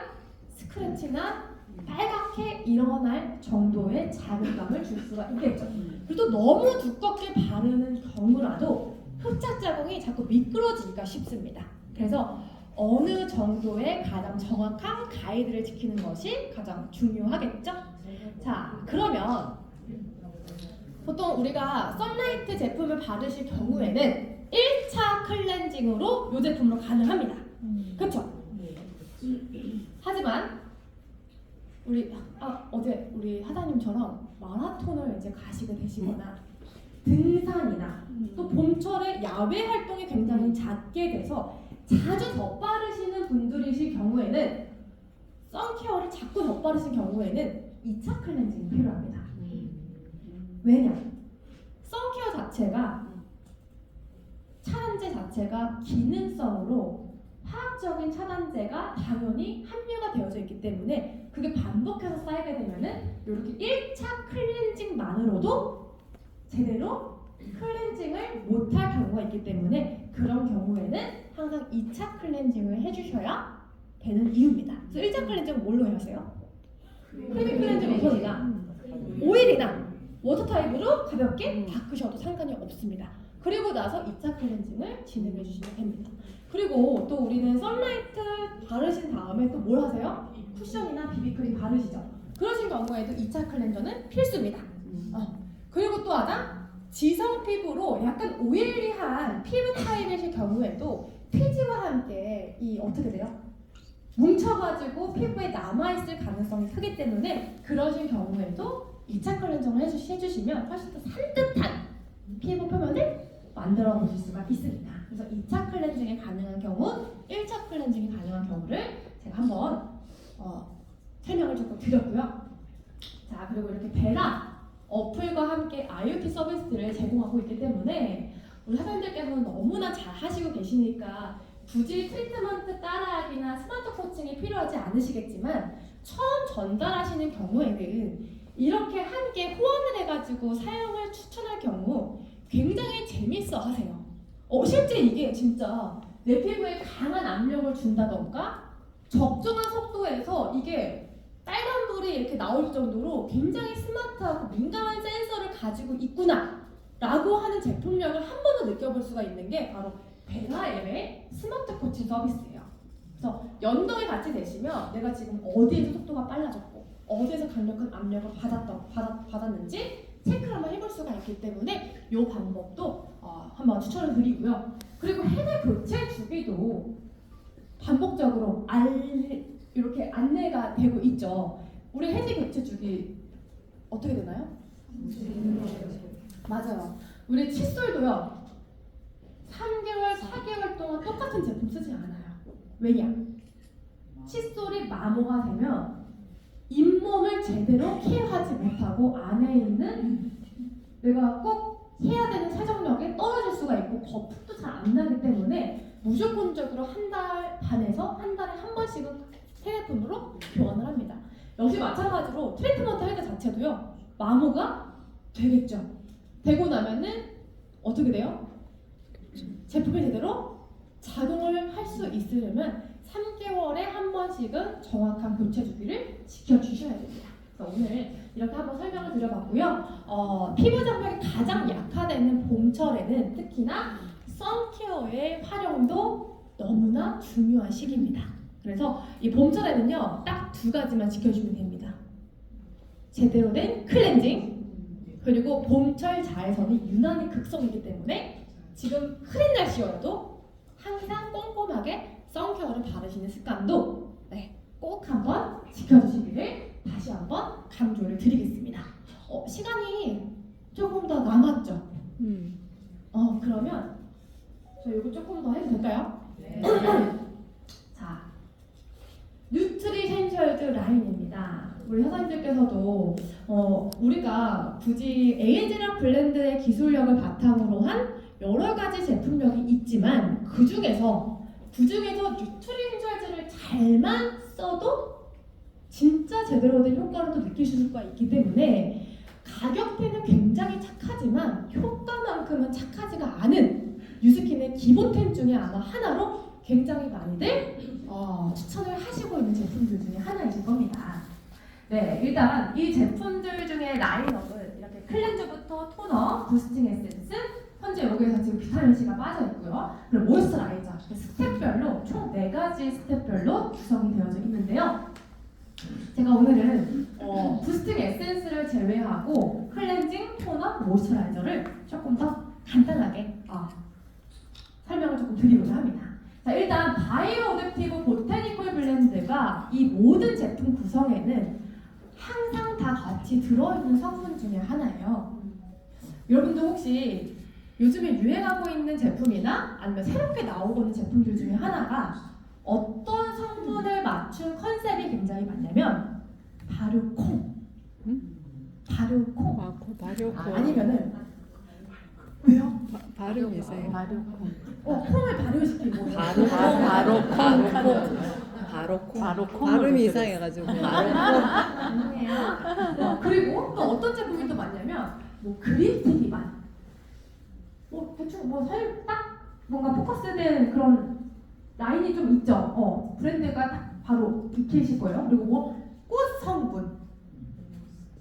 스크래치나 빨갛게 일어날 정도의 자극감을 줄 수가 있겠죠. 그리고 또 너무 두껍게 바르는 경우라도 흡착 자국이 자꾸 미끄러지기가 쉽습니다. 그래서 어느 정도의 가장 정확한 가이드를 지키는 것이 가장 중요하겠죠. 자, 그러면 보통 우리가 선라이트 제품을 받으실 경우에는 1차 클렌징으로 이 제품으로 가능합니다. 그렇죠? 하지만 어제 우리 하다님처럼 마라톤을 이제 가시게 되시거나 등산이나 또 봄철에 야외 활동이 굉장히 잦게 돼서 자주 덧바르시는 분들이실 경우에는 선케어를 자꾸 덧바르신 경우에는 2차 클렌징이 필요합니다. 왜냐? 선케어 자체가 차단제 자체가 기능성으로 화학적인 차단제가 당연히 함유가 되어져 있기 때문에 그게 반복해서 쌓이게 되면은 이렇게 1차 클렌징만으로도 제대로 클렌징을 못할 경우가 있기 때문에 그런 경우에는 항상 2차 클렌징을 해주셔야 되는 이유입니다. 그래서 1차 클렌징은 뭘로 하세요? 크리미 클렌징 우선이나 오일이나 워터 타입으로 가볍게 바꾸셔도 상관이 없습니다. 그리고 나서 2차 클렌징을 진행해 주시면 됩니다. 그리고 또 우리는 선라이트 바르신 다음에 또 뭘 하세요? 쿠션이나 비비크림 바르시죠. 그러신 경우에도 2차 클렌저는 필수입니다. 그리고 무엇보다 지성 피부로 약간 오일리한 피부 타입이실 경우에도 피지와 함께 이 어떻게 돼요? 뭉쳐가지고 피부에 남아있을 가능성이 크기 때문에 그러신 경우에도 2차 클렌징을 해주시면 훨씬 더 산뜻한 피부 표면을 만들어 보실 수가 있습니다. 그래서 2차 클렌징이 가능한 경우, 1차 클렌징이 가능한 경우를 제가 한번 설명을 조금 드렸고요. 자, 그리고 이렇게 베라 어플과 함께 IoT 서비스를 제공하고 있기 때문에 우리 사장님들께서는 너무나 잘 하시고 계시니까 굳이 트리트먼트 따라하기나 스마트 코칭이 필요하지 않으시겠지만 처음 전달하시는 경우에는 이렇게 함께 호환을 해가지고 사용을 추천할 경우 굉장히 재밌어 하세요. 실제 이게 진짜 내 피부에 강한 압력을 준다던가 적정한 속도에서 이게 빨간 불이 이렇게 나올 정도로 굉장히 스마트하고 민감한 센서를 가지고 있구나 라고 하는 제품력을 한 번 더 느껴볼 수가 있는 게 바로 베라앱의 스마트 코칭 서비스예요. 그래서 연동이 같이 되시면 내가 지금 어디에서 속도가 빨라졌고 어디에서 강력한 압력을 받았는지 체크를 한번 해볼 수가 있기 때문에 이 방법도 한번 추천을 드리고요. 그리고 해외 교체 주기도 반복적으로 이렇게 안내가 되고 있죠. 우리 해지 교체 주기 어떻게 되나요? 맞아요. 우리 칫솔도요. 3개월, 4개월 동안 똑같은 제품 쓰지 않아요. 왜냐? 칫솔이 마모가 되면 잇몸을 제대로 케어하지 못하고 안에 있는 내가 꼭 해야 되는 세정력이 떨어질 수가 있고 거품도 잘 안 나기 때문에 무조건적으로 한 달 반에서 한 달에 한 번씩은 새 제품으로 교환을 합니다. 역시 마찬가지로 트리트먼트 할 때 자체도요. 마모가 되겠죠. 되고 나면은 어떻게 돼요? 제품이 제대로 작용을 할 수 있으려면 3개월에 한 번씩은 정확한 교체 주기를 지켜주셔야 됩니다. 그래서 오늘 이렇게 한번 설명을 드려봤고요. 피부 장벽이 가장 약화되는 봄철에는 특히나 선케어의 활용도 너무나 중요한 시기입니다. 그래서 이 봄철에는요, 딱 두 가지만 지켜주면 됩니다. 제대로 된 클렌징, 그리고 봄철 자외선이 유난히 극성이기 때문에 지금 흐린 날씨여도 항상 꼼꼼하게 선케어를 바르시는 습관도 꼭 한번 지켜주시기를 다시 한번 강조를 드리겠습니다. 시간이 조금 더 남았죠? 그러면 저 이거 조금 더 해도 될까요? 네. 자, 뉴트리센셜드 라인입니다. 우리 사장님들께서도 우리가 굳이 에이즈락 블렌드의 기술력을 바탕으로 한 여러 가지 제품력이 있지만 그 중에서 뉴트리센셜드를 잘만 써도 진짜 제대로 된 효과를 또 느끼실 수가 있기 때문에 가격대는 굉장히 착하지만 효과만큼은 착하지가 않은 뉴스킨의 기본템 중에 아마 하나로 굉장히 많이들 추천을 하시고 있는 제품들 중에 하나이실 겁니다. 네, 일단 이 제품들 중에 라인업은 이렇게 클렌저부터 토너, 부스팅 에센스, 현재 여기에서 지금 비타민C가 빠져 있고요. 그리고 모이스처라이저, 스텝별로 총 4가지 스텝별로 구성이 되어져 있는데요. 제가 오늘은 부스팅 에센스를 제외하고 클렌징, 토너, 모이스처라이저를 조금 더 간단하게 설명을 조금 드리고자 합니다. 자, 일단 바이오 오뎁티브 보테니컬 블렌드가 이 모든 제품 구성에는 항상 다 같이 들어있는 성분 중에 하나예요. 여러분도 혹시 요즘에 유행하고 있는 제품이나 아니면 새롭게 나오고 있는 제품들 중에 하나가 어떤 성분을 맞춘 컨셉이 굉장히 많냐면 바로 콩. 바로 콩. 아니면은 왜요? 발음이 이상해. 콩을 발효시키고 바로 콩. 발음이 이상해가지고. 아니에요. 그리고 또 어떤 제품이 또 많냐면 뭐 그린티기 맛. 대충 딱 뭔가 포커스된 그런 라인이 좀 있죠. 브랜드가 딱 바로 익히실 거예요. 그리고 꽃 성분.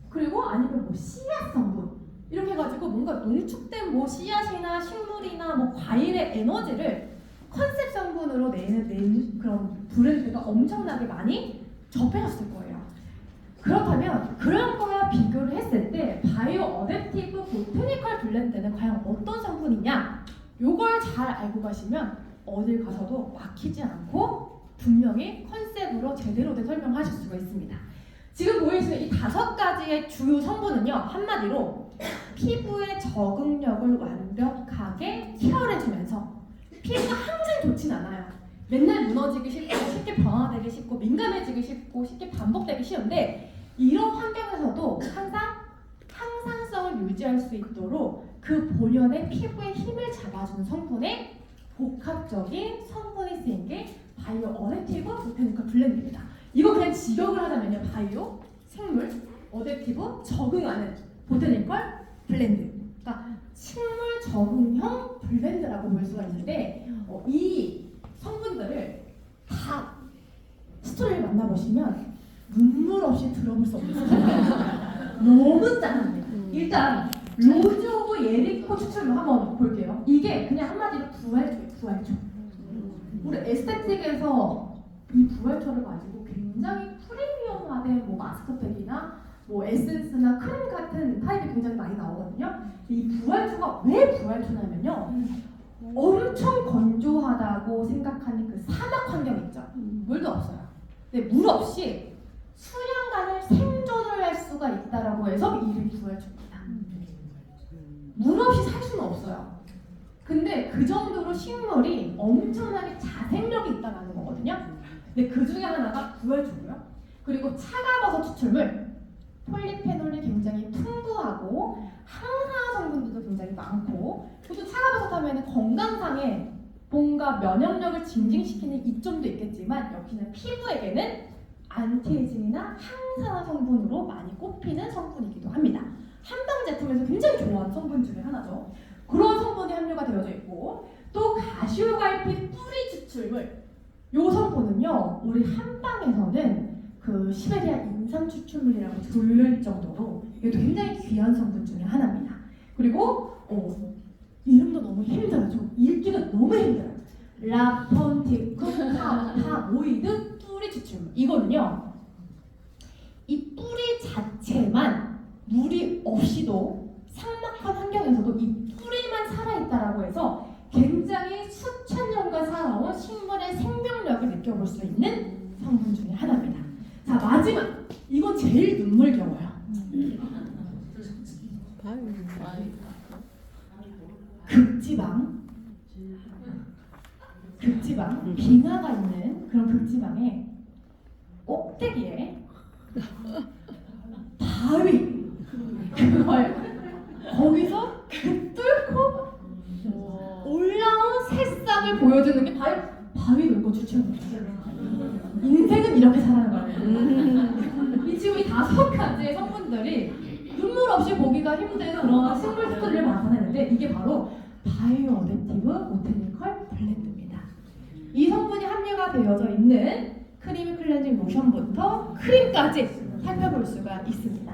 그리고 아니면 씨앗 성분. 이렇게 해가지고 뭔가 농축된 씨앗이나 식물이나 과일의 에너지를 컨셉 성분으로 내는 그런 브랜드가 엄청나게 많이 접해졌을 거예요. 그렇다면 그런 거와 비교를 했을 때 바이오 어댑티브 보테니컬 블렌드는 과연 어떤 성분이냐? 요걸 잘 알고 가시면 어딜 가서도 막히지 않고 분명히 컨셉으로 제대로 된 설명하실 수가 있습니다. 지금 보이시는 이 5가지의 주요 성분은요, 한마디로 피부의 적응력을 완벽하게 케어해주면서 피부가 항상 좋진 않아요. 맨날 무너지기 쉽고 쉽게 변화되기 쉽고 민감해지기 쉽고 쉽게 반복되기 쉬운데 이런 환경에서도 항상 항상성을 유지할 수 있도록 그 본연의 피부의 힘을 잡아주는 성분의 복합적인 성분이 쓰인 게 바이오 어댑티브 보테니컬 블렌드입니다. 이거 그냥 직역을 하자면요, 바이오, 생물, 어댑티브, 적응하는 보테니컬 블렌드. 그러니까 식물 적응형 블렌드라고 볼 수가 있는데 이 성분들을 다 스토리를 만나보시면 눈물 없이 들어볼 수 없는 스토리예요. 너무 짠합니다. 일단 로즈 오브 예리코 추출물 한번 볼게요. 이게 그냥 한마디로 부활초예요. 부활초. 우리 에스테틱에서 이 부활초를 가지고 굉장히 프리미엄화된 뭐 마스크팩이나 뭐 에센스나 크림 같은 타입이 굉장히 많이 나오거든요. 이 부활초가 왜 부활초냐면요, 엄청 건조하다고 생각하는 그 사막 환경 있죠. 물도 없어요. 근데 물 없이 수년간을 생존을 할 수가 있다라고 해서 이름이 부활초입니다. 물 없이 살 수는 없어요. 근데 그 정도로 식물이 엄청나게 자생력이 있다는 거거든요. 근데 그 중에 하나가 부활초고요. 그리고 차가버섯 추출물, 폴리페놀이 굉장히 풍부하고 항산화 성분들도 굉장히 많고, 또 차가버섯 하면 건강상에 뭔가 면역력을 증진시키는 이점도 있겠지만 역시나 피부에게는 안티에이징이나 항산화 성분으로 많이 꼽히는 성분이기도 합니다. 한방 제품에서 굉장히 좋아하는 성분 중에 하나죠. 그런 성분이 함유가 되어져 있고, 또 가시오갈피 뿌리 추출물, 요 성분은요 우리 한방에서는 그 시베리아 인삼 추출물이라고 불릴 정도로 이것도 굉장히 귀한 성분 중에 하나입니다. 그리고 이름도 너무 힘들어요. 좀 읽기가 너무 힘들어요. 라폰티쿠 파모이드 뿌리 추출물. 이거는요, 이 뿌리 자체만 물이 없이도 삭막한 환경에서도 이 뿌리만 살아있다라고 해서 굉장히 수천 년간 살아온 식물의 생명력을 느껴볼 수 있는 성분 중에 하나입니다. 자, 마지막, 이건 제일 눈물겨워요. 극지방, 빙하가 있는 그런 극지방의 꼭대기에 바위, 그걸 거기서 뚫고 올라온 새싹을 보여주는 게 바위 놀고 추출물이에요. 인생은 이렇게 살아가는 거예요. 이 지금 이 5가지의 성분들이 눈물 없이 보기가 힘든 그런 식물 스토리를 나타내는데 이게 바로 바이오 어댑티브 보테니컬 블렌드입니다. 이 성분이 함유가 되어져 있는 크리미 클렌징 로션부터 크림까지 살펴볼 수가 있습니다.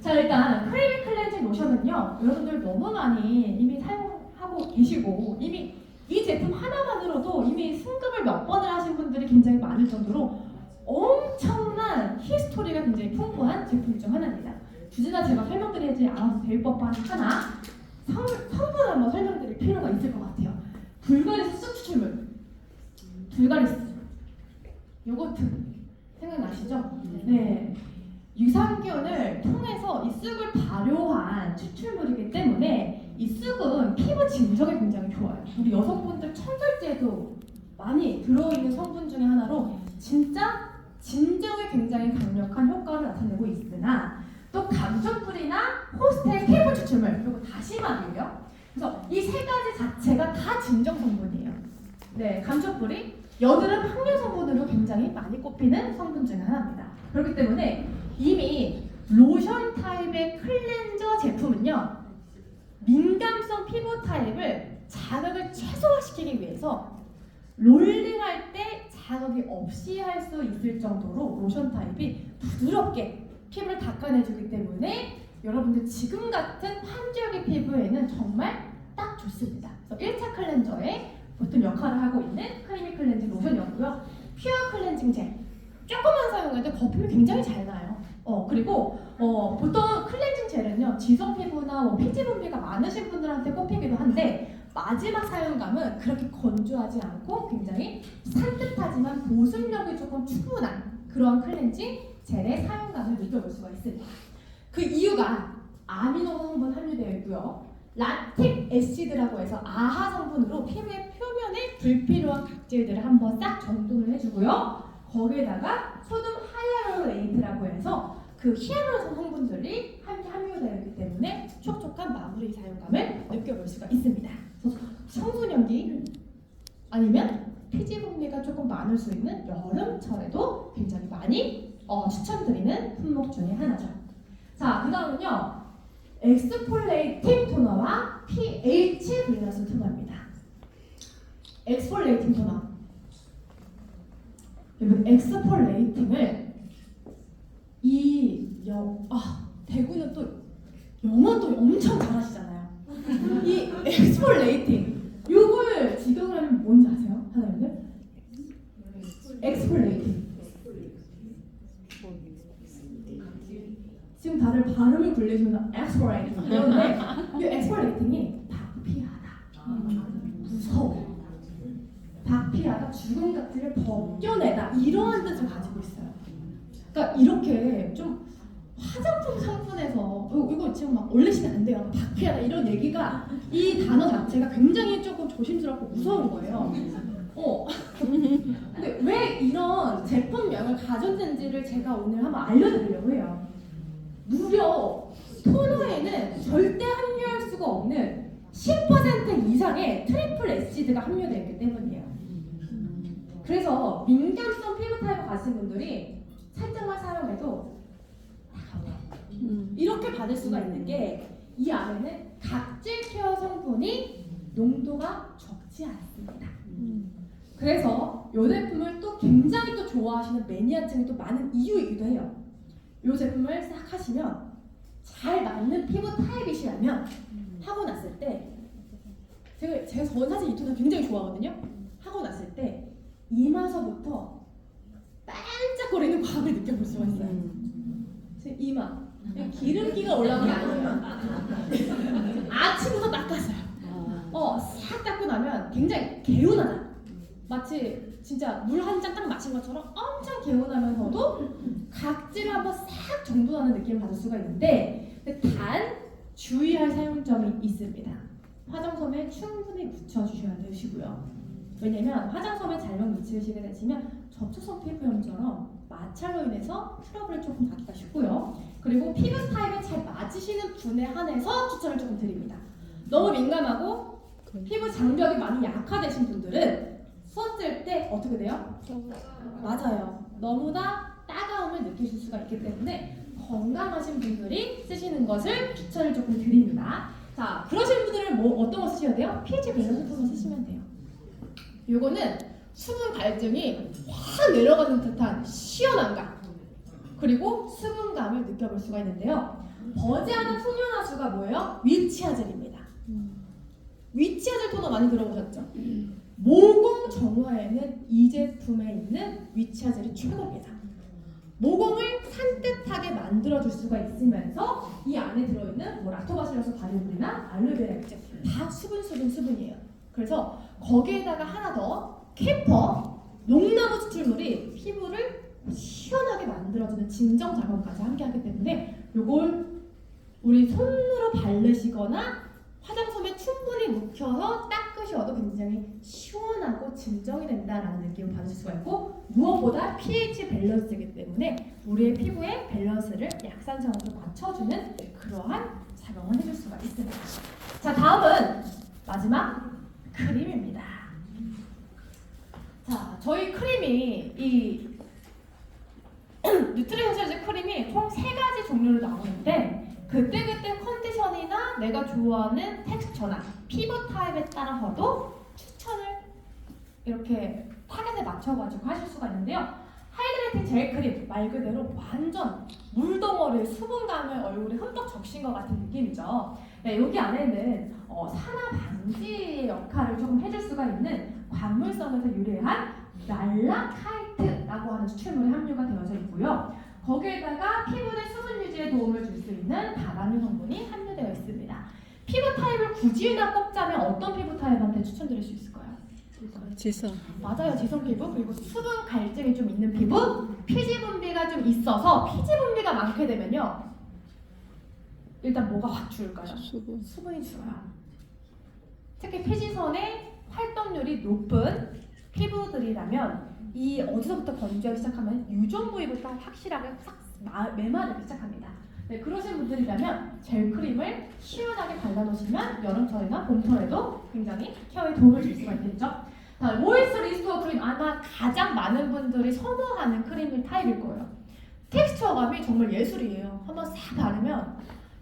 자, 일단 크리미 클렌징 로션은요, 여러분들 너무 많이 이미 사용하고 계시고 이미 이 제품 하나만으로도 이미 승급을 몇 번을 하신 분들이 굉장히 많을 정도로 엄청난 히스토리가 굉장히 풍부한 제품 중 하나입니다. 굳이나 제가 설명드리지 않아도 될 법한 하나, 성분을 한번 설명드릴 필요가 있을 것 같아요. 불가리스 쑥 추출물, 불가리스, 요거트 생각나시죠? 네. 유산균을 통해서 이 쑥을 발효한 추출물이기 때문에 이 쑥은 피부 진정에 굉장히 좋아요. 우리 여성분들 청결제에도 많이 들어있는 성분 중에 하나로 진짜 진정에 굉장히 강력한 효과를 나타내고 있으나 또 감초뿌리나 호스텔 케이블 추출물, 그리고 다시마이에요. 그래서 이 3가지 자체가 다 진정 성분이에요. 네, 감초뿌리, 여드름 항균 성분으로 굉장히 많이 꼽히는 성분 중에 하나입니다. 그렇기 때문에 이미 로션 타입의 클렌저 제품은요, 민감성 피부 타입을 자극을 최소화시키기 위해서 롤링할 때 자극이 없이 할 수 있을 정도로 로션 타입이 부드럽게 피부를 닦아내주기 때문에 여러분들 지금 같은 환절기 피부에는 정말 딱 좋습니다. 그래서 1차 클렌저의 어떤 역할을 하고 있는 크리미 클렌징 로션이었고요. 퓨어 클렌징 젤, 조금만 사용해도 거품이 굉장히 잘 나요. 그리고 보통 클렌징 젤은요 지성 피부나 피지 분비가 많으신 분들한테 꼽히기도 한데 마지막 사용감은 그렇게 건조하지 않고 굉장히 산뜻하지만 보습력이 조금 충분한 그런 클렌징 젤의 사용감을 느껴볼 수가 있습니다. 그 이유가 아미노 성분 함유되어 있고요. 락틱 애시드라고 해서 아하 성분으로 피부의 표면에 불필요한 각질들을 한번 싹 정돈을 해주고요. 거기에다가 소듐 하이알루로네이트라고 해서 그 히알루론 성분들이 함께 함유되어 있기 때문에 촉촉한 마무리 사용감을 느껴볼 수가 있습니다. 그래서 청소년기 아니면 피지 분비가 조금 많을 수 있는 여름철에도 굉장히 많이 추천드리는 품목 중에 하나죠. 자, 그 다음은요. 엑스폴레이팅 토너와 pH 밸런스 토너입니다. 엑스폴레이팅 토너. 여러분 엑스폴레이팅을 대구는 또 영어 또 엄청 잘하시잖아요. 이 엑스폴레이팅 요걸 직역을 하면 뭔지 아세요? 하나님들? 엑스폴레이팅. 지금 다들 발음을 굴리시면서 엑스폴레이팅 이러는데 이 엑스폴레이팅이 박피하다, 무서워, 박피하다, 죽은 각질을 벗겨내다 이러한 뜻을 가지고 있어요. 그러니까 이렇게 좀 화장품 성분에서 이거 지금 막 올리시면 안 돼요. 박피하다 이런 얘기가 이 단어 자체가 굉장히 조금 조심스럽고 무서운 거예요. 근데 왜 이런 제품명을 가졌는지를 제가 오늘 한번 알려드리려고 해요. 무려 토너에는 절대 함유할 수가 없는 10% 이상의 트리플 애시드가 함유되어 있기 때문이에요. 그래서 민감성 피부 타입을 가진 분들이 살짝만 사용해도 이렇게 받을 수가 있는 게 이 안에는 각질 케어 성분이 농도가 적지 않습니다. 그래서 이 제품을 또 굉장히 또 좋아하시는 매니아층이 또 많은 이유이기도 해요. 이 제품을 싹 하시면 잘 맞는 피부 타입이시라면 하고 났을 때 저는 사실 이 토너 굉장히 좋아하거든요. 하고 났을 때 이마서부터 반짝거리는 광을 느껴볼 수가 있어요. 제 이마 기름기가 올라오는 게 아니에요. 아침부터 닦았어요. 싹 닦고 나면 굉장히 개운하다. 마치 진짜 물 한 잔 딱 마신 것처럼 엄청 개운하면서도 각질을 한번 싹 정돈하는 느낌을 받을 수가 있는데 단 주의할 사용점이 있습니다. 화장솜에 충분히 묻혀주셔야 되시고요. 왜냐면 화장솜에 잘못 묻히시게 되시면 접촉성 피부염처럼 마찰로 인해서 트러블을 조금 받기가 쉽고요. 그리고 피부 타입에 잘 맞으시는 분에 한해서 추천을 조금 드립니다. 너무 민감하고 피부 장벽이 많이 약화되신 분들은 썼을 때 어떻게 돼요? 맞아요. 너무나 따가움을 느끼실 수가 있기 때문에 건강하신 분들이 쓰시는 것을 추천을 조금 드립니다. 자, 그러신 분들은 어떤 거 쓰셔야 돼요? pH 밸런스 토너 쓰시면 돼요. 요거는 수분 갈증이 확 내려가는 듯한 시원함감 그리고 수분감을 느껴볼 수가 있는데요. 버지않은 풍요나수가 뭐예요? 위치아젤입니다. 위치아젤 토너 많이 들어보셨죠? 모공 정화에는 이 제품에 있는 위치아젤이 최고입니다. 모공을 산뜻하게 만들어줄 수가 있으면서 이 안에 들어있는 락토바실러스 바리올이나 알로에베라 액체 다 수분이에요. 그래서 거기에다가 하나 더 캠퍼 녹나무 추출물이 피부를 시원하게 만들어주는 진정 작업까지 함께 하기 때문에 이걸 우리 손으로 바르시거나 화장솜에 충분히 묵혀서 닦으셔도 굉장히 시원하고 진정이 된다라는 느낌을 받으실 수가 있고 무엇보다 pH 밸런스이기 때문에 우리의 피부의 밸런스를 약산성으로 맞춰주는 그러한 작용을 해줄 수가 있습니다. 자, 다음은 마지막 크림입니다. 자, 저희 크림이 이 뉴트리션스 크림이 총 3가지 종류로 나오는데 그때그때 컨디션이나 내가 좋아하는 텍스처나 피부 타입에 따라서도 추천을 이렇게 타겟에 맞춰가지고 하실 수가 있는데요. 하이드레이팅 젤 크림 말 그대로 완전 물덩어리 수분감을 얼굴에 흠뻑 적신 것 같은 느낌이죠. 네, 여기 안에는 산화 방지 역할을 조금 해줄 수가 있는 광물성에서 유래한 랄라카이트라고 하는 추출물이 함유가 되어져 있고요. 거기에다가 피부 내 수분 유지에 도움을 줄 수 있는 다람유 성분이 함유되어 있습니다. 피부 타입을 굳이 꼽자면 어떤 피부 타입한테 추천드릴 수 있을까요? 지성. 맞아요. 지성 피부, 그리고 수분 갈증이 좀 있는 피부, 피지 분비가 좀 있어서 피지 분비가 많게 되면요. 일단 뭐가 확 줄까요? 수분. 수분이 줄어요. 특히 피지선의 활동률이 높은 피부들이라면 이 어디서부터 건조하기 시작하면 유전 부위부터 확실하게 싹 메마르기 시작합니다. 네, 그러신 분들이라면 젤 크림을 시원하게 발라놓으시면 여름철이나 봄철에도 굉장히 케어에 도움을 줄 수가 있겠죠. 자, 모이스처 리스토어 크림 아마 가장 많은 분들이 선호하는 크림 타입일 거예요. 텍스처감이 정말 예술이에요. 한번 싹 바르면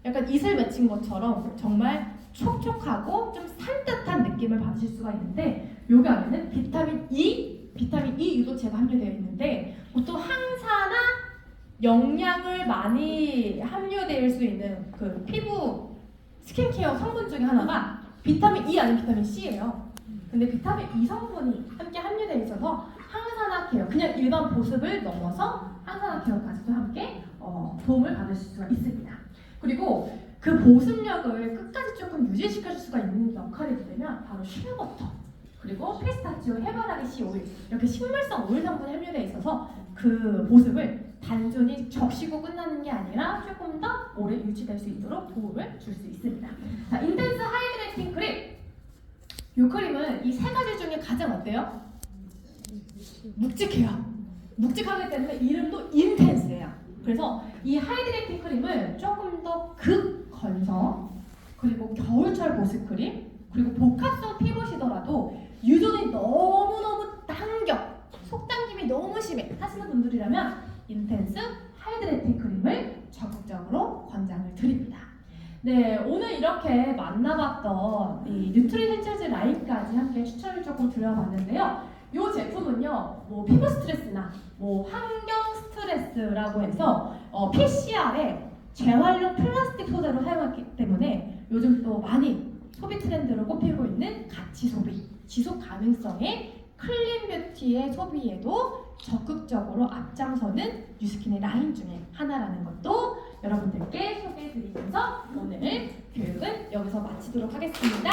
약간 이슬 맺힌 것처럼 정말 촉촉하고 좀 산뜻한 느낌을 받으실 수가 있는데 여기 안에는 비타민 E 유도체가 함유되어 있는데 보통 항산화 영양을 많이 함유될 수 있는 그 피부 스킨케어 성분 중에 하나가 비타민 E 아닌 비타민 C예요. 근데 비타민 E 성분이 함께 함유되어 있어서 항산화 케어, 그냥 일반 보습을 넘어서 항산화 케어까지도 함께 도움을 받으실 수가 있습니다. 그리고 그 보습력을 끝까지 조금 유지시켜줄 수가 있는 역할이 되면 바로 슈어버터 그리고 피스타치오, 해바라기 씨 오일 이렇게 식물성 오일 성분이 함유되어 있어서 그 보습을 단순히 적시고 끝나는 게 아니라 조금 더 오래 유지될 수 있도록 도움을 줄 수 있습니다. 자, 인텐스 하이드레이팅 크림. 이 크림은 이 세 가지 중에 가장 어때요? 묵직해요. 묵직하기 때문에 이름도 인텐스예요. 그래서 이 하이드레이팅 크림을 조금 더 극건성 그리고 겨울철 보습 크림 그리고 복합성 피부시더라도 유전이 너무너무 당겨 속당김이 너무 심해 하시는 분들이라면 인텐스 하이드레이팅 크림을 적극적으로 권장을 드립니다. 네, 오늘 이렇게 만나봤던 이 뉴트리센처즈 라인까지 함께 추천을 조금 드려봤는데요. 이 제품은요, 뭐 피부 스트레스나 뭐 환경 스트레스라고 해서 PCR에 재활용 플라스틱 소재로 사용하기 때문에 요즘 또 많이 소비 트렌드로 꼽히고 있는 가치 소비, 지속 가능성의 클린 뷰티의 소비에도 적극적으로 앞장서는 뉴스킨의 라인 중에 하나라는 것도 여러분들께 소개해드리면서 오늘 교육은 여기서 마치도록 하겠습니다.